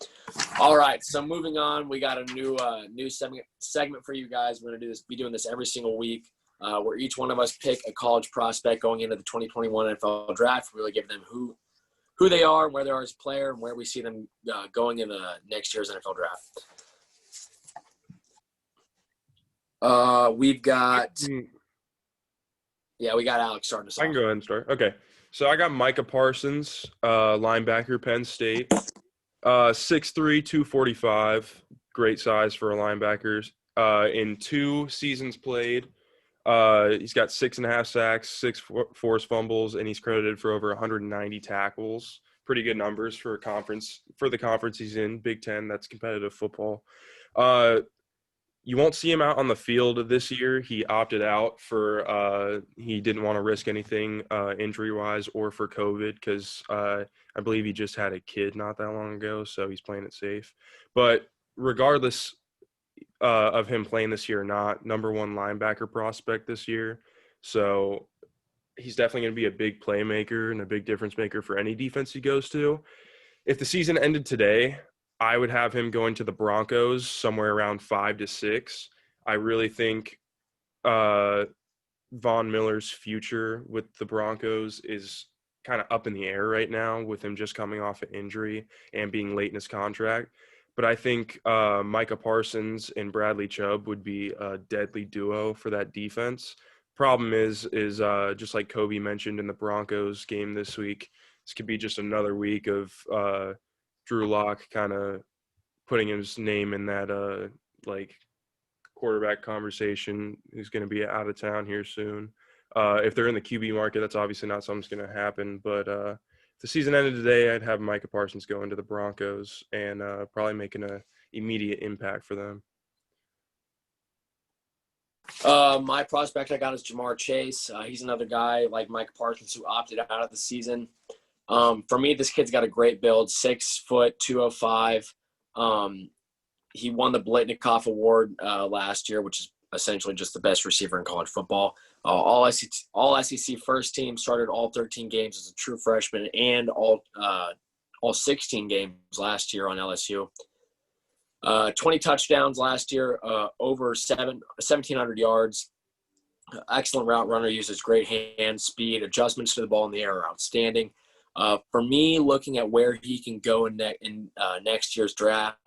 All right, so moving on, we got a new segment for you guys. We're going to be doing this every single week. Where each one of us pick a college prospect going into the 2021 NFL Draft. We really give them who they are, where they are as a player, and where we see them going in the next year's NFL Draft. We got Alex starting us off. I can go ahead and start. Okay, so I got Micah Parsons, linebacker, Penn State, 6'3", 245, great size for a linebacker. In 2 seasons played. He's got 6.5 sacks, 6 forced fumbles, and he's credited for over 190 tackles. Pretty good numbers for the conference he's in, Big Ten. That's competitive football. You won't see him out on the field this year. He opted out for he didn't want to risk anything injury-wise or for COVID because I believe he just had a kid not that long ago, so he's playing it safe. But regardless of him playing this year or not, number 1 linebacker prospect this year. So he's definitely going to be a big playmaker and a big difference maker for any defense he goes to. If the season ended today, I would have him going to the Broncos somewhere around 5 to 6. I really think Von Miller's future with the Broncos is kind of up in the air right now with him just coming off an injury and being late in his contract. But I think Micah Parsons and Bradley Chubb would be a deadly duo for that defense. Problem is just like Kobe mentioned in the Broncos game this week, this could be just another week of Drew Lock kind of putting his name in that like quarterback conversation. Who's going to be out of town here soon. If they're in the QB market, that's obviously not something that's going to happen. But if the season ended today, I'd have Micah Parsons go into the Broncos and probably making an immediate impact for them. My prospect I got is Jamar Chase. He's another guy like Mike Parsons who opted out of the season. For me, this kid's got a great build, 6 foot, 205. He won the Blitnikoff Award last year, which is essentially just the best receiver in college football. All SEC first team, started all 13 games as a true freshman, and all 16 games last year on LSU. 20 touchdowns last year, over 1,700 yards. Excellent route runner, uses great hands, speed, adjustments to the ball in the air are outstanding. For me, looking at where he can go in next year's draft,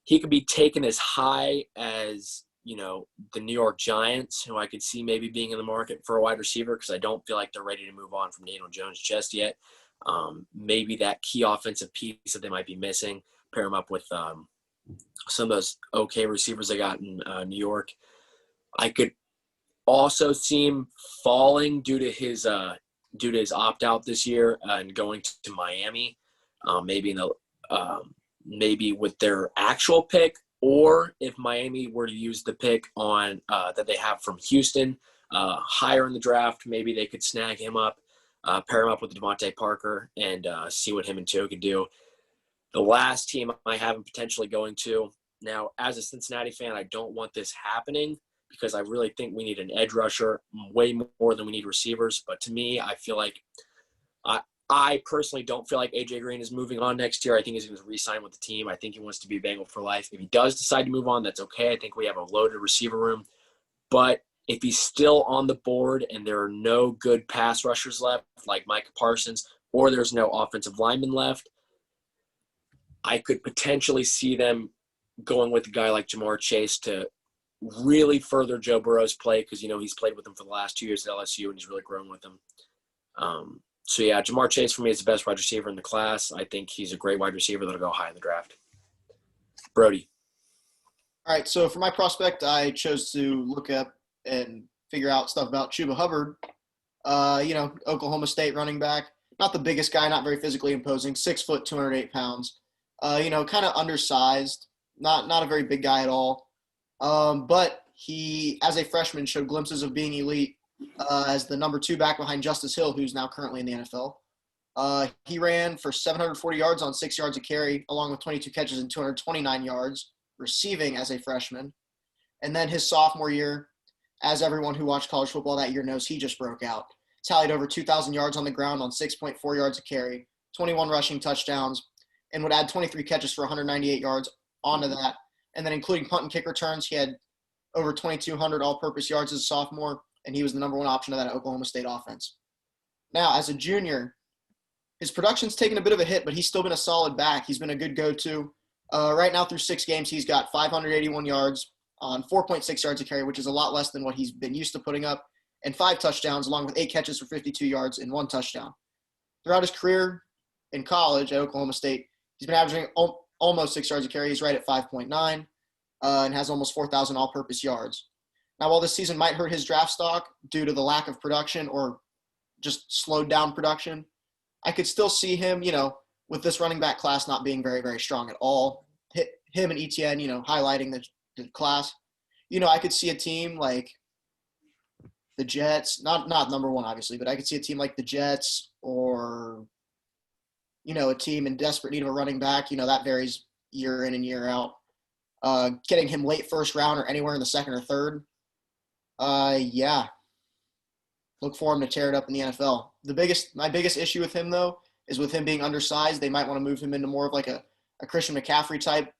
he could be taken as high as, the New York Giants, who I could see maybe being in the market for a wide receiver because I don't feel like they're ready to move on from Daniel Jones just yet. Maybe that key offensive piece that they might be missing, pair him up with some of those okay receivers they got in New York. I could also see him falling due to his opt-out this year and going to Miami, maybe with their actual pick, or if Miami were to use the pick on that they have from Houston higher in the draft, maybe they could snag him up, pair him up with Devontae Parker, and see what him and Tua could do. The last team I have him potentially going to. Now, as a Cincinnati fan, I don't want this happening because I really think we need an edge rusher way more than we need receivers. But to me, I feel like I personally don't feel like A.J. Green is moving on next year. I think he's going to re-sign with the team. I think he wants to be a Bengal for life. If he does decide to move on, that's okay. I think we have a loaded receiver room. But if he's still on the board and there are no good pass rushers left, like Micah Parsons, or there's no offensive lineman left, I could potentially see them going with a guy like Jamar Chase to really further Joe Burrow's play because, he's played with him for the last 2 years at LSU and he's really grown with him. So, yeah, Jamar Chase for me is the best wide receiver in the class. I think he's a great wide receiver that'll go high in the draft. Brody. All right, so for my prospect, I chose to look up and figure out stuff about Chuba Hubbard. Oklahoma State running back. Not the biggest guy, not very physically imposing, 6 foot, 208 pounds. Kind of undersized, not a very big guy at all. But he, as a freshman, showed glimpses of being elite as the number 2 back behind Justice Hill, who's now currently in the NFL. He ran for 740 yards on 6 yards a carry, along with 22 catches and 229 yards receiving as a freshman. And then his sophomore year, as everyone who watched college football that year knows, he just broke out. Tallied over 2,000 yards on the ground on 6.4 yards a carry, 21 rushing touchdowns, and would add 23 catches for 198 yards onto that. And then including punt and kick returns, he had over 2,200 all-purpose yards as a sophomore, and he was the number 1 option of that Oklahoma State offense. Now, as a junior, his production's taken a bit of a hit, but he's still been a solid back. He's been a good go-to. Right now through 6 games, he's got 581 yards on 4.6 yards a carry, which is a lot less than what he's been used to putting up, and 5 touchdowns, along with 8 catches for 52 yards and 1 touchdown. Throughout his career in college at Oklahoma State, he's been averaging almost 6 yards a carry. He's right at 5.9 and has almost 4,000 all-purpose yards. Now, while this season might hurt his draft stock due to the lack of production or just slowed down production, I could still see him, with this running back class not being very, very strong at all. Him and Etienne, highlighting the class. I could see a team like the Jets, not number 1, obviously, but I could see a team like the Jets or, a team in desperate need of a running back. That varies year in and year out. Getting him late first round or anywhere in the second or third. Yeah. Look for him to tear it up in the NFL. My biggest issue with him, though, is with him being undersized. They might want to move him into more of like a a Christian McCaffrey type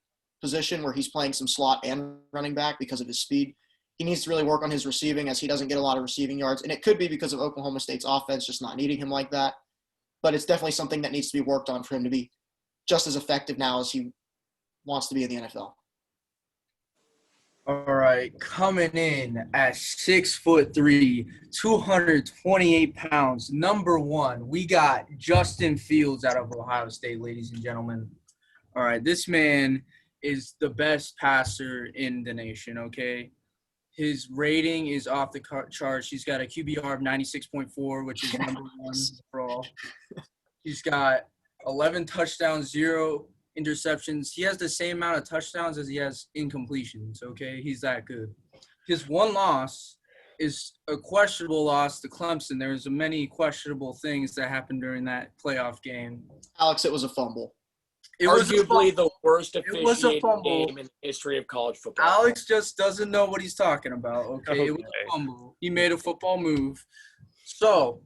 position where he's playing some slot and running back because of his speed. He needs to really work on his receiving as he doesn't get a lot of receiving yards. And it could be because of Oklahoma State's offense just not needing him like that. But it's definitely something that needs to be worked on for him to be just as effective now as he wants to be in the NFL. All right, coming in at 6'3", 228 pounds, number one, we got Justin Fields out of Ohio State, ladies and gentlemen. All right, this man is the best passer in the nation, okay? His rating is off the charts. He's got a QBR of 96.4, which is number one overall. He's got 11 touchdowns, 0 interceptions. He has the same amount of touchdowns as he has incompletions, okay? He's that good. His one loss is a questionable loss to Clemson. There's many questionable things that happened during that playoff game. Alex, it was a fumble. It was Arguably the worst It was a officiated fumble. game in the history of college football. Alex just doesn't know what he's talking about, okay? It was Okay. a fumble. He made a football move. So,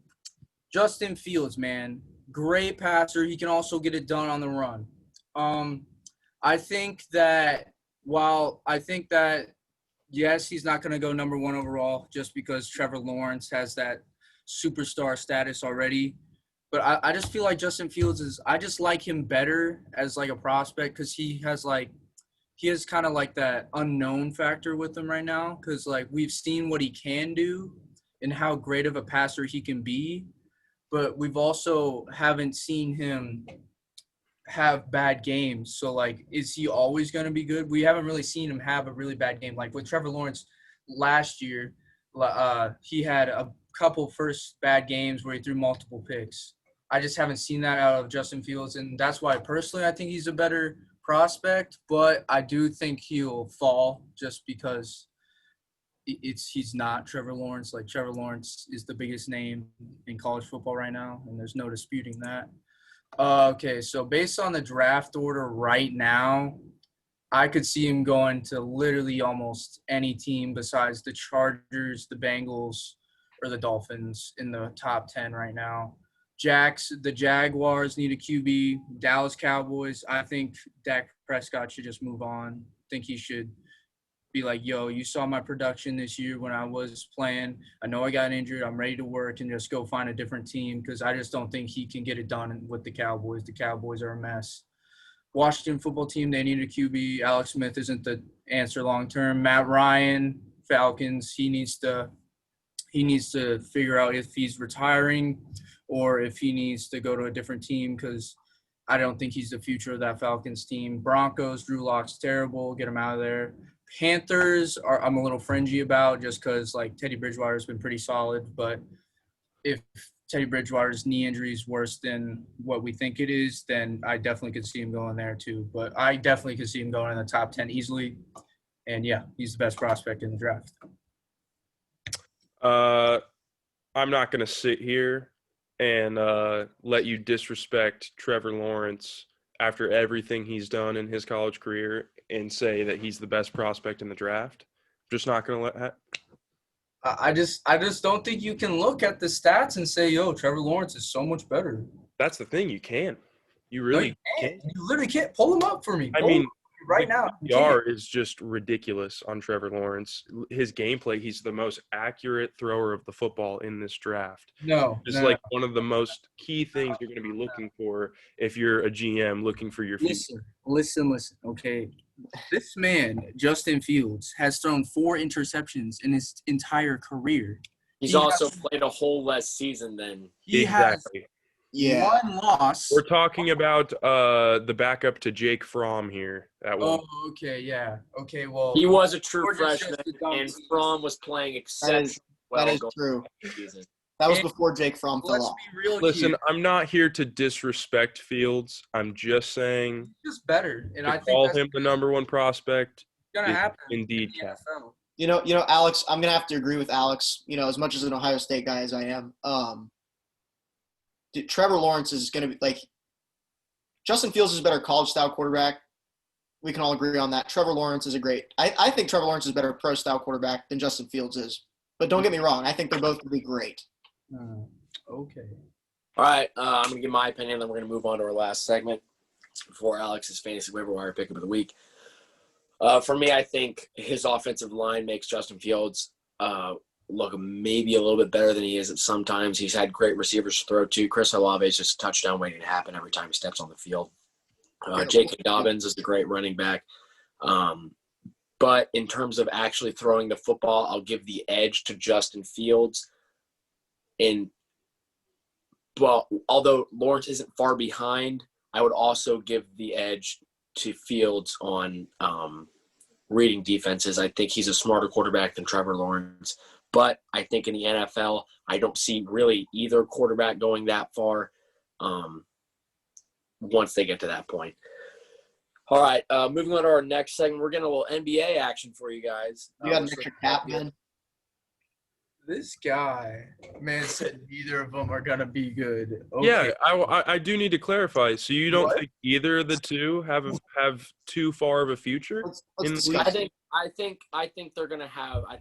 Justin Fields, man, great passer. He can also get it done on the run. I think that yes, he's not going to go number one overall just because Trevor Lawrence has that superstar status already. But I just feel like Justin Fields I just like him better as like a prospect because he has kind of like that unknown factor with him right now because like we've seen what he can do and how great of a passer he can be, but we've also haven't seen him have bad games. So like, is he always going to be good? We haven't really seen him have a really bad game. Like with Trevor Lawrence last year, he had a couple first bad games where he threw multiple picks. I just haven't seen that out of Justin Fields, and that's why personally I think he's a better prospect, but I do think he'll fall just because he's not Trevor Lawrence. Like Trevor Lawrence is the biggest name in college football right now, and there's no disputing that. Okay, so based on the draft order right now, I could see him going to literally almost any team besides the Chargers, the Bengals, or the Dolphins in the top 10 right now. The Jaguars need a QB. Dallas Cowboys, I think Dak Prescott should just move on. I think he should be like, yo, you saw my production this year when I was playing. I know I got injured. I'm ready to work and just go find a different team because I just don't think he can get it done with the Cowboys. The Cowboys are a mess. Washington football team, they need a QB. Alex Smith isn't the answer long term. Matt Ryan, Falcons, he needs to figure out if he's retiring or if he needs to go to a different team because I don't think he's the future of that Falcons team. Broncos, Drew Lock's terrible. Get him out of there. Panthers I'm a little fringy about just because like Teddy Bridgewater's been pretty solid, but if Teddy Bridgewater's knee injury is worse than what we think it is, then I definitely could see him going there too. But I definitely could see him going in the top 10 easily. And yeah, he's the best prospect in the draft. I'm not going to sit here and let you disrespect Trevor Lawrence after everything he's done in his college career and say that he's the best prospect in the draft. Just not going to let that. I just don't think you can look at the stats and say, yo, Trevor Lawrence is so much better. That's the thing. You can't. You really can't. You literally can't. Pull him up for me. I mean, right now. PPR is just ridiculous on Trevor Lawrence. His gameplay, he's the most accurate thrower of the football in this draft. It's like one of the most key things you're going to be looking for if you're a GM looking for your future. Listen. Okay. This man, Justin Fields, has thrown 4 interceptions in his entire career. He's also played a whole less season than. He has one loss. We're talking about the backup to Jake Fromm here. Oh, okay, yeah. Okay, well. He was a true Georgia freshman, and Fromm was playing exceptionally well. That is true. That was before Jake Fromm fell off. Be real Listen, here. I'm not here to disrespect Fields. I'm just saying. He's just better, and I think call that's him the number one prospect. gonna happen. Indeed, in the NFL. You know, Alex, I'm gonna have to agree with Alex. You know, as much as an Ohio State guy as I am, Trevor Lawrence is gonna be like Justin Fields is a better college style quarterback. We can all agree on that. Trevor Lawrence is I think Trevor Lawrence is a better pro style quarterback than Justin Fields is. But don't get me wrong, I think they're both gonna be great. Okay. All right, I'm going to give my opinion, then we're going to move on to our last segment. for Alex's fantasy waiver wire pickup of the week. For me, I think his offensive line makes Justin Fields look maybe a little bit better than he is at sometimes. He's had great receivers to throw to. Chris Olave is just a touchdown waiting to happen every time he steps on the field. J.K. Dobbins is a great running back. But in terms of actually throwing the football, I'll give the edge to Justin Fields. Although Lawrence isn't far behind, I would also give the edge to Fields on reading defenses. I think he's a smarter quarterback than Trevor Lawrence. But I think in the NFL, I don't see really either quarterback going that far once they get to that point. All right, moving on to our next segment, we're getting a little NBA action for you guys. You got an extra cap, man? This guy, man, said neither of them are going to be good. Okay. Yeah, I do need to clarify. So you don't What? think either of the two have too far of a future? Let's in the discuss league? it. I think they're gonna have. I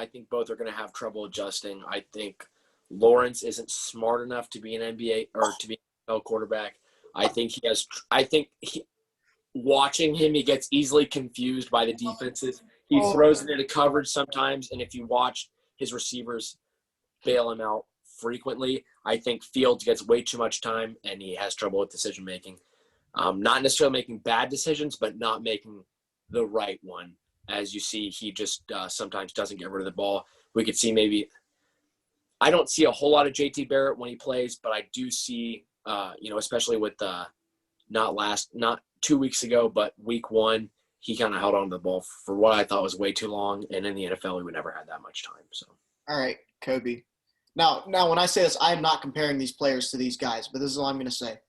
think both are gonna have trouble adjusting. I think Lawrence isn't smart enough to be an NBA or to be an NFL quarterback. I think watching him, he gets easily confused by the defenses. He throws it into coverage sometimes, and if you watch his receivers bail him out frequently, I think Fields gets way too much time, and he has trouble with decision making. Not necessarily making bad decisions, but not making the right one. As you see, he just sometimes doesn't get rid of the ball. We could see maybe – I don't see a whole lot of JT Barrett when he plays, but I do see, especially with not 2 weeks ago, but week one, he kind of held on to the ball for what I thought was way too long. And in the NFL, we would never had that much time. So, All right, Kobe. Now, when I say this, I am not comparing these players to these guys, but this is all I'm going to say.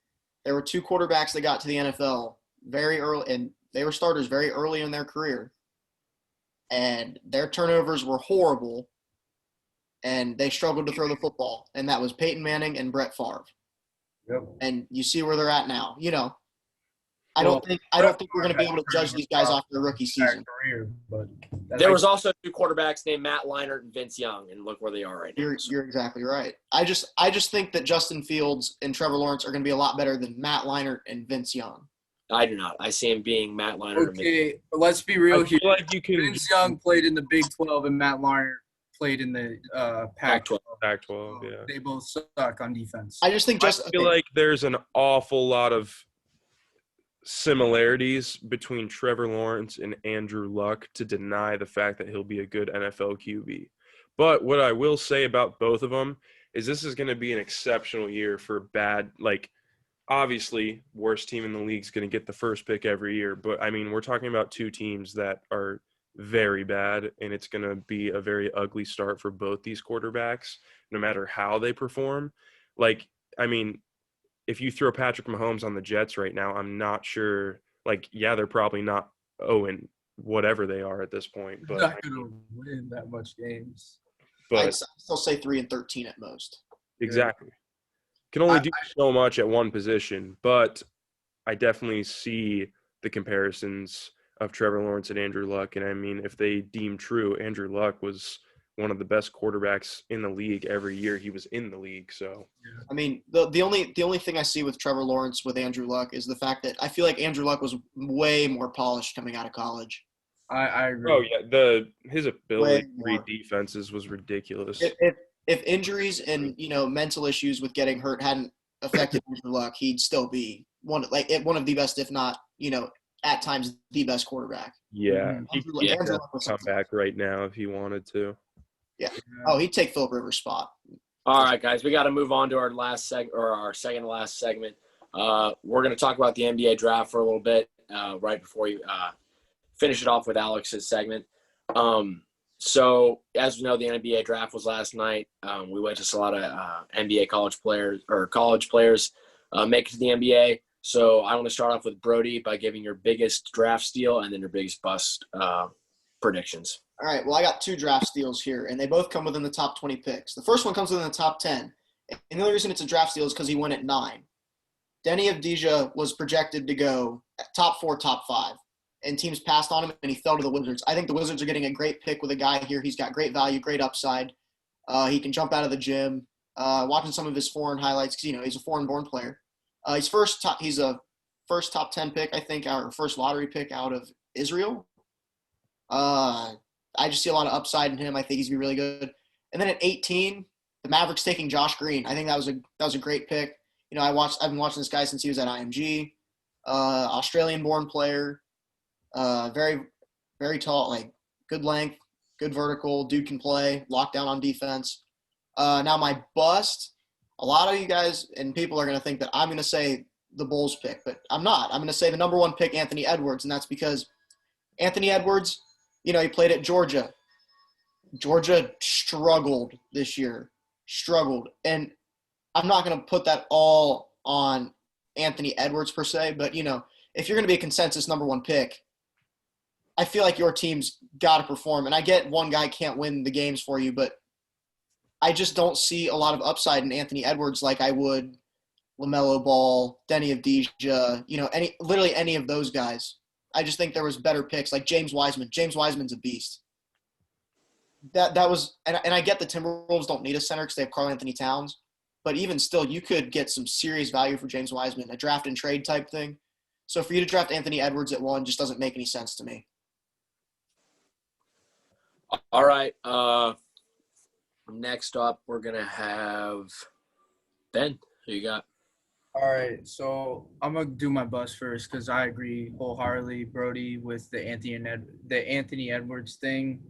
There were two quarterbacks that got to the NFL very early, and they were starters very early in their career. And their turnovers were horrible, and they struggled to throw the football. And that was Peyton Manning and Brett Favre. Yep. And you see where they're at now. I don't think we're going to be able to judge these guys off their rookie season. Career, but there was also two quarterbacks named Matt Leinart and Vince Young, and look where they are right now. You're exactly right. I just think that Justin Fields and Trevor Lawrence are going to be a lot better than Matt Leinart and Vince Young. I do not. I see him being Matt Leinart. Okay, but let's be real I here. feel like you can Vince Young played in the Big 12 and Matt Leinart played in the Pac-12. Pac-12, yeah. They both suck on defense. I just think I feel like there's an awful lot of similarities between Trevor Lawrence and Andrew Luck to deny the fact that he'll be a good NFL QB. But what I will say about both of them is this is going to be an exceptional year for obviously, worst team in the league is going to get the first pick every year. But, I mean, we're talking about two teams that are very bad, and it's going to be a very ugly start for both these quarterbacks, no matter how they perform. If you throw Patrick Mahomes on the Jets right now, I'm not sure. They're probably not whatever they are at this point. But not going to win that much games. I'd still say 3-13 at most. Exactly. Can only do so much at one position, but I definitely see the comparisons of Trevor Lawrence and Andrew Luck. And if they deem true, Andrew Luck was one of the best quarterbacks in the league every year he was in the league. So, the only thing I see with Trevor Lawrence with Andrew Luck is the fact that I feel like Andrew Luck was way more polished coming out of college. I agree. Oh yeah, his ability to read more. defenses was ridiculous. If injuries and mental issues with getting hurt hadn't affected Andrew Luck, he'd still be one of the best, if not at times the best quarterback. Yeah, he could Andrew Luck was come back right now if he wanted to. Yeah. Oh, he'd take Philip Rivers' spot. All right, guys, we got to move on to our second to last segment. We're going to talk about the NBA draft for a little bit right before you finish it off with Alex's segment. So, as we know, the NBA draft was last night. We witnessed a lot of NBA college players make it to the NBA. So, I want to start off with Brody by giving your biggest draft steal and then your biggest bust predictions. All right, well, I got two draft steals here, and they both come within the top 20 picks. The first one comes within the top 10, and the only reason it's a draft steal is because he went at 9. Denny Avdija was projected to go top 4, top 5, and teams passed on him, and he fell to the Wizards. I think the Wizards are getting a great pick with a guy here. He's got great value, great upside. He can jump out of the gym. Watching some of his foreign highlights, because he's a foreign-born player. He's a first top 10 pick, I think, our first lottery pick out of Israel. I just see a lot of upside in him. I think he's going to be really good. And then at 18, the Mavericks taking Josh Green. I think that was a great pick. You know, I've been watching this guy since he was at IMG. Australian-born player, very, very tall, like good length, good vertical, dude can play, lockdown on defense. Now my bust, a lot of you guys and people are going to think that I'm going to say the Bulls pick, but I'm not. I'm going to say the number 1 pick, Anthony Edwards, and that's because Anthony Edwards, you know, he played at Georgia. Georgia struggled this year, and I'm not going to put that all on Anthony Edwards per se, but, you know, if you're going to be a consensus number 1 pick, I feel like your team's got to perform. And I get one guy can't win the games for you, but I just don't see a lot of upside in Anthony Edwards like I would LaMelo Ball, Denny Avdija, you know, literally any of those guys. I just think there was better picks like James Wiseman. James Wiseman's a beast. That was – and I get the Timberwolves don't need a center because they have Karl-Anthony Towns. But even still, you could get some serious value for James Wiseman, a draft and trade type thing. So for you to draft Anthony Edwards at 1 just doesn't make any sense to me. All right. Next up, we're going to have Ben. Who you got? All right, so I'm gonna do my bust first because I agree wholeheartedly, Brody, with the Anthony Edwards thing.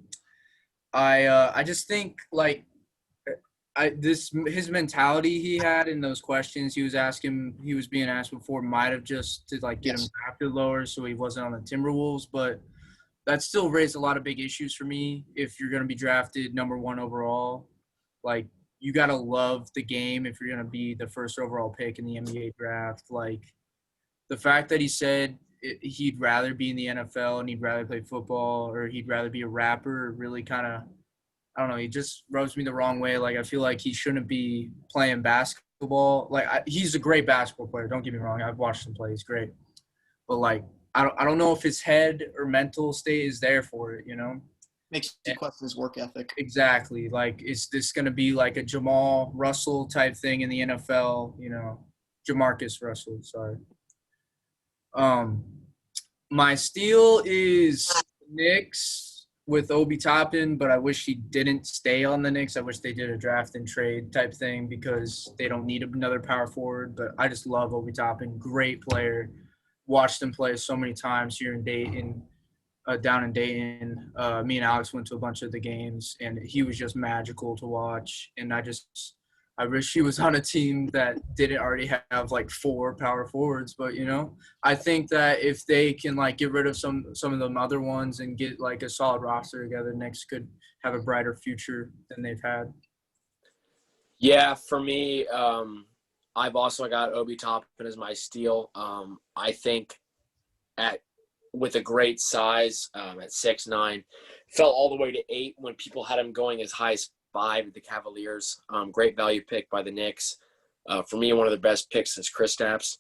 I just think like his mentality he had in those questions he was being asked before might have just to like get him drafted lower so he wasn't on the Timberwolves, but that still raised a lot of big issues for me. If you're gonna be drafted number 1 overall, like you gotta love the game if you're gonna be the first overall pick in the NBA draft. Like the fact that he said he'd rather be in the NFL and he'd rather play football or he'd rather be a rapper really kind of, I don't know, he just rubs me the wrong way. Like I feel like he shouldn't be playing basketball. Like he's a great basketball player. Don't get me wrong. I've watched him play. He's great. But like I don't know if his head or mental state is there for it, you know? Makes you question his work ethic. Exactly. Like, is this going to be like a Jamal Russell type thing in the NFL? You know, Jamarcus Russell, sorry. My steal is Knicks with Obi Toppin, but I wish he didn't stay on the Knicks. I wish they did a draft and trade type thing because they don't need another power forward. But I just love Obi Toppin. Great player. Watched him play so many times here in Dayton. Down in Dayton, me and Alex went to a bunch of the games, and he was just magical to watch. And I wish he was on a team that didn't already have like 4 power forwards. But you know, I think that if they can like get rid of some of them other ones and get like a solid roster together, Knicks could have a brighter future than they've had. Yeah, for me, I've also got Obi Toppin as my steal. I think with a great size at 6'9", fell all the way to 8 when people had him going as high as 5 at the Cavaliers. Great value pick by the Knicks. For me, one of the best picks is Kristaps.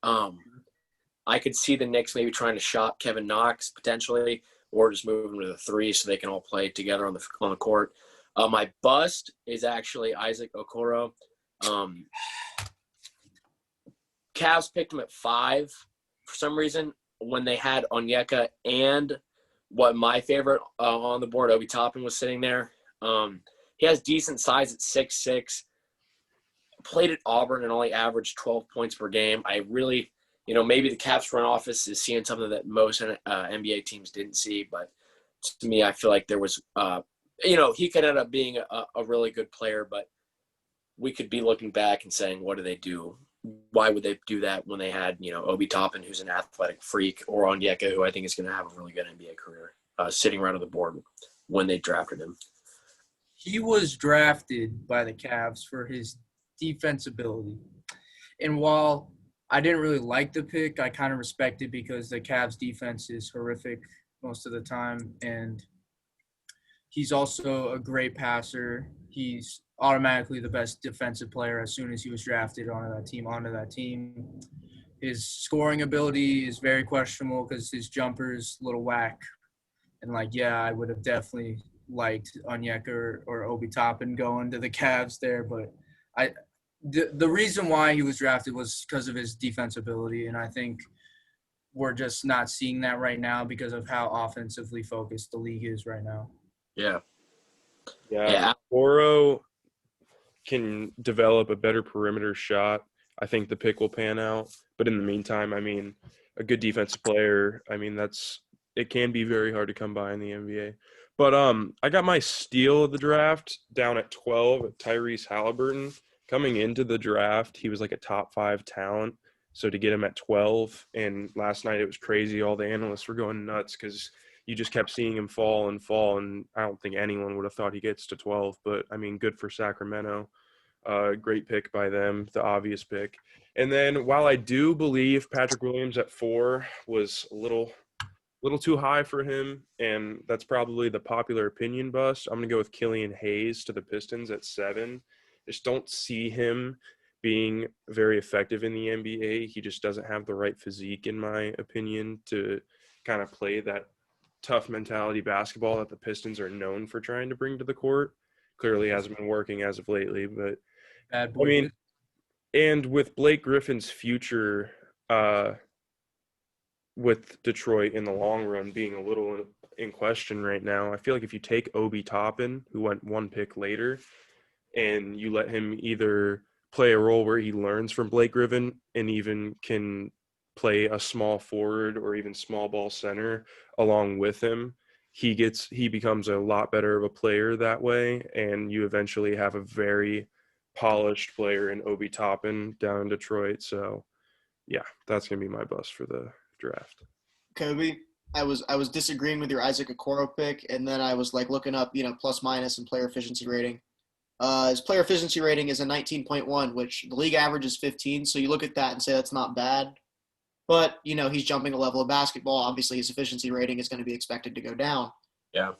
I could see the Knicks maybe trying to shop Kevin Knox potentially, or just move him to the 3 so they can all play together on the court. My bust is actually Isaac Okoro. Cavs picked him at 5 for some reason when they had Onyeka and what my favorite on the board, Obi Toppin, was sitting there. He has decent size at 6'6", played at Auburn and only averaged 12 points per game. I really, maybe the Cavs front office is seeing something that most NBA teams didn't see, but to me, I feel like there was, he could end up being a really good player, but we could be looking back and saying, what do they do? Why would they do that when they had, Obi Toppin, who's an athletic freak, or Onyeka, who I think is going to have a really good NBA career, sitting right on the board when they drafted him? He was drafted by the Cavs for his defensibility. And while I didn't really like the pick, I kind of respect it because the Cavs defense is horrific most of the time. And he's also a great passer. He's automatically the best defensive player as soon as he was drafted onto that team. His scoring ability is very questionable because his jumper's a little whack. And, I would have definitely liked Onyeka or Obi Toppin going to the Cavs there. But the reason why he was drafted was because of his defensibility, and I think we're just not seeing that right now because of how offensively focused the league is right now. Yeah. Yeah, Yeah. Oro can develop a better perimeter shot. I think the pick will pan out. But in the meantime, I mean, a good defensive player, I mean, it can be very hard to come by in the NBA. But I got my steal of the draft down at 12 Tyrese Halliburton. Coming into the draft, he was like a top 5 talent. So to get him at 12, and last night it was crazy. All the analysts were going nuts because you just kept seeing him fall, and I don't think anyone would have thought he gets to 12. But, I mean, good for Sacramento. Great pick by them, the obvious pick. And then while I do believe Patrick Williams at 4 was a little too high for him, and that's probably the popular opinion bust, I'm going to go with Killian Hayes to the Pistons at 7. Just don't see him being very effective in the NBA. He just doesn't have the right physique, in my opinion, to kind of play that tough mentality basketball that the Pistons are known for trying to bring to the court. Clearly hasn't been working as of lately, but Bad I boy. mean, and with Blake Griffin's future with Detroit in the long run being a little in question right now, I feel like if you take Obi Toppin, who went 1 pick later, and you let him either play a role where he learns from Blake Griffin and even can play a small forward or even small ball center along with him, he becomes a lot better of a player that way, and you eventually have a very polished player in Obi Toppin down in Detroit. So yeah, that's gonna be my bust for the draft. Kobe, I was disagreeing with your Isaac Okoro pick, and then I was like looking up, plus minus and player efficiency rating. His player efficiency rating is a 19.1, which the league average is 15. So you look at that and say that's not bad. But, he's jumping a level of basketball. Obviously, his efficiency rating is going to be expected to go down. Yeah.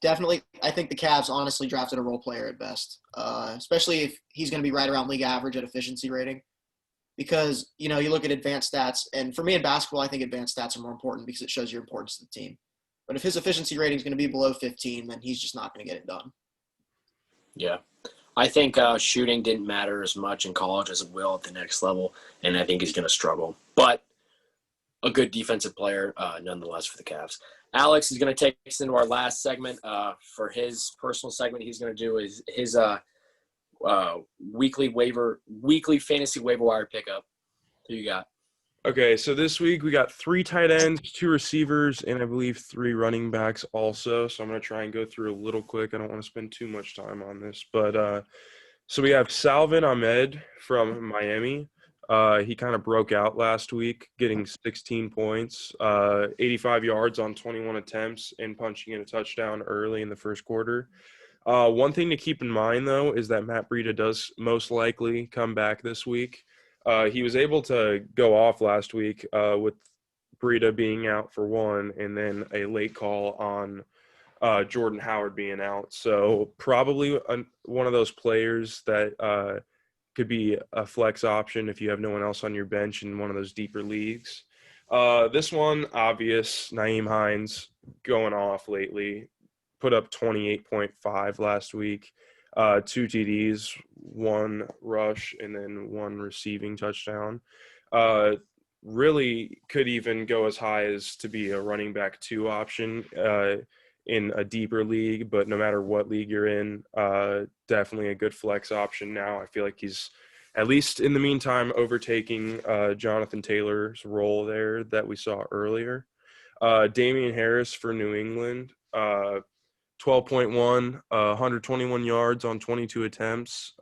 Definitely, I think the Cavs honestly drafted a role player at best, especially if he's going to be right around league average at efficiency rating. Because, you look at advanced stats, and for me in basketball, I think advanced stats are more important because it shows your importance to the team. But if his efficiency rating is going to be below 15, then he's just not going to get it done. Yeah. I think shooting didn't matter as much in college as it will at the next level, and I think he's going to struggle. But a good defensive player nonetheless for the Cavs. Alex is going to take us into our last segment. For his personal segment, he's going to do his weekly fantasy waiver wire pickup. Who you got? Okay, so this week we got 3 tight ends, 2 receivers, and I believe 3 running backs also. So I'm going to try and go through a little quick. I don't want to spend too much time on this. But so we have Salvin Ahmed from Miami. He kind of broke out last week, getting 16 points, 85 yards on 21 attempts, and punching in a touchdown early in the first quarter. One thing to keep in mind, though, is that Matt Breida does most likely come back this week. He was able to go off last week with Breida being out for 1, and then a late call on Jordan Howard being out. So probably one of those players that could be a flex option if you have no one else on your bench in one of those deeper leagues. This one, obvious, Nyheim Hines going off lately. Put up 28.5 last week. 2 TDs, 1 rush, and then 1 receiving touchdown. Really could even go as high as to be a running back 2 option in a deeper league, but no matter what league you're in, definitely a good flex option now. I feel like he's, at least in the meantime, overtaking Jonathan Taylor's role there that we saw earlier. Damian Harris for New England. 12.1, 121 yards on 22 attempts.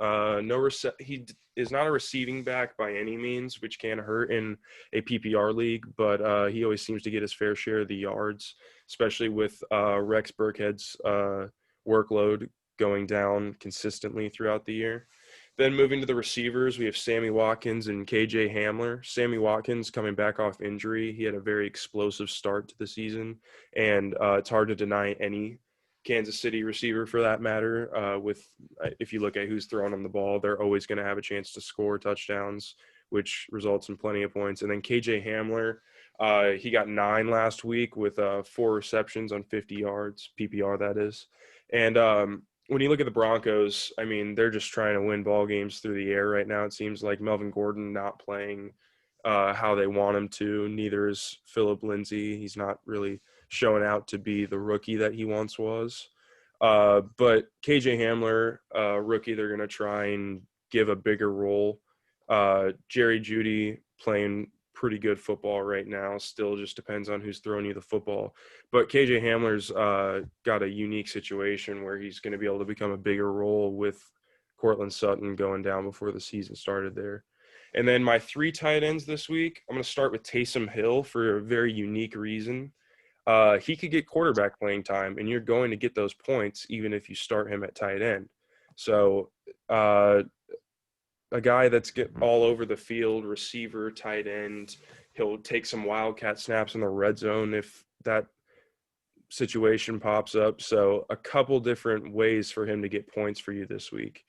He is not a receiving back by any means, which can hurt in a PPR league, but he always seems to get his fair share of the yards, especially with Rex Burkhead's workload going down consistently throughout the year. Then moving to the receivers, we have Sammy Watkins and KJ Hamler. Sammy Watkins coming back off injury. He had a very explosive start to the season, and it's hard to deny any Kansas City receiver for that matter. If you look at who's throwing them the ball, they're always going to have a chance to score touchdowns, which results in plenty of points. And then KJ Hamler, he got 9 last week with 4 receptions on 50 yards, PPR that is. And when you look at the Broncos, I mean, they're just trying to win ball games through the air right now. It seems like Melvin Gordon not playing how they want him to. Neither is Phillip Lindsay. He's not really showing out to be the rookie that he once was. But KJ Hamler, rookie, they're going to try and give a bigger role. Jerry Jeudy playing pretty good football right now. Still just depends on who's throwing you the football. But KJ Hamler's got a unique situation where he's going to be able to become a bigger role with Cortland Sutton going down before the season started there. And then my 3 tight ends this week, I'm going to start with Taysom Hill for a very unique reason. He could get quarterback playing time, and you're going to get those points even if you start him at tight end. So a guy that's all over the field, receiver, tight end. He'll take some wildcat snaps in the red zone if that situation pops up. So a couple different ways for him to get points for you this week.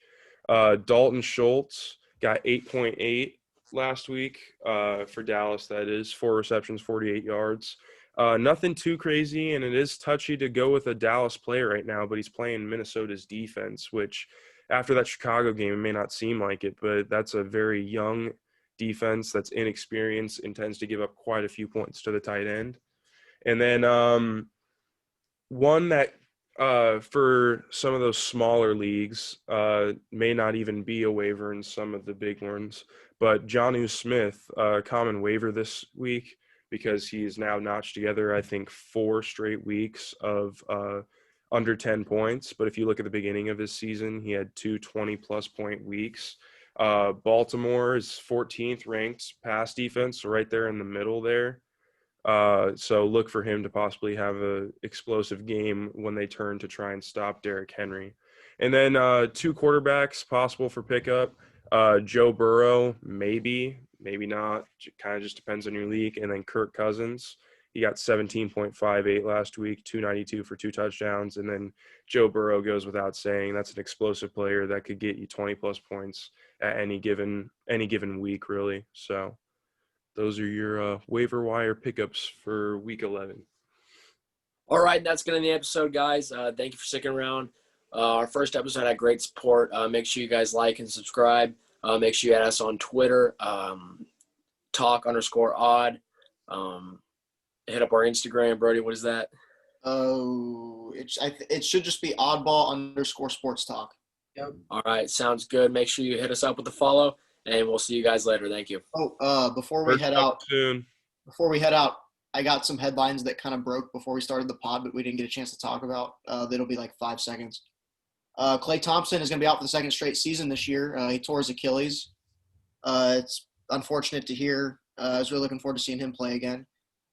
Dalton Schultz got 8.8 last week for Dallas, that is. 4 receptions, 48 yards. Nothing too crazy, and it is touchy to go with a Dallas player right now, but he's playing Minnesota's defense, which after that Chicago game, it may not seem like it, but that's a very young defense that's inexperienced and tends to give up quite a few points to the tight end. And then one that for some of those smaller leagues may not even be a waiver in some of the big ones, but Jonnu Smith, common waiver this week because he is now notched together, I think, 4 straight weeks of under 10 points. But if you look at the beginning of his season, he had 2 20-plus point weeks. Baltimore is 14th ranked pass defense, so right there in the middle there. So look for him to possibly have an explosive game when they turn to try and stop Derrick Henry. And then 2 quarterbacks possible for pickup. Joe Burrow, maybe not. Kind of just depends on your league. And then Kirk Cousins. He got 17.58 last week, 292 for 2 touchdowns. And then Joe Burrow goes without saying. That's an explosive player that could get you 20-plus points at any given week, really. So those are your waiver wire pickups for Week 11. All right, and that's going to be the episode, guys. Thank you for sticking around. Our first episode had great support. Make sure you guys like and subscribe. Make sure you add us on Twitter, talk_odd. Hit up our Instagram. Brody, what is that? Oh, it should just be oddball_sports talk. Yep. All right, sounds good. Make sure you hit us up with a follow, and we'll see you guys later. Thank you. Oh, before we head out, soon. I got some headlines that kind of broke before we started the pod, but we didn't get a chance to talk about. That'll be like 5 seconds. Klay Thompson is going to be out for the 2nd straight season this year. He tore his Achilles. It's unfortunate to hear. I was really looking forward to seeing him play again.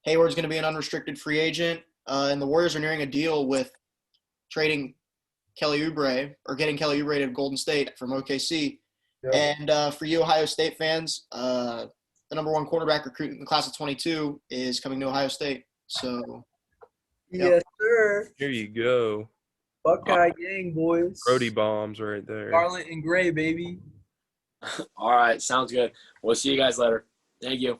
Hayward's going to be an unrestricted free agent, and the Warriors are nearing a deal with trading Kelly Oubre or getting Kelly Oubre to Golden State from OKC. Yep. And for you Ohio State fans, the number 1 quarterback recruit in the class of 22 is coming to Ohio State. So, Yes, sir. Here you go. Buckeye gang, boys. Brody bombs right there. Scarlet and gray, baby. All right, sounds good. We'll see you guys later. Thank you.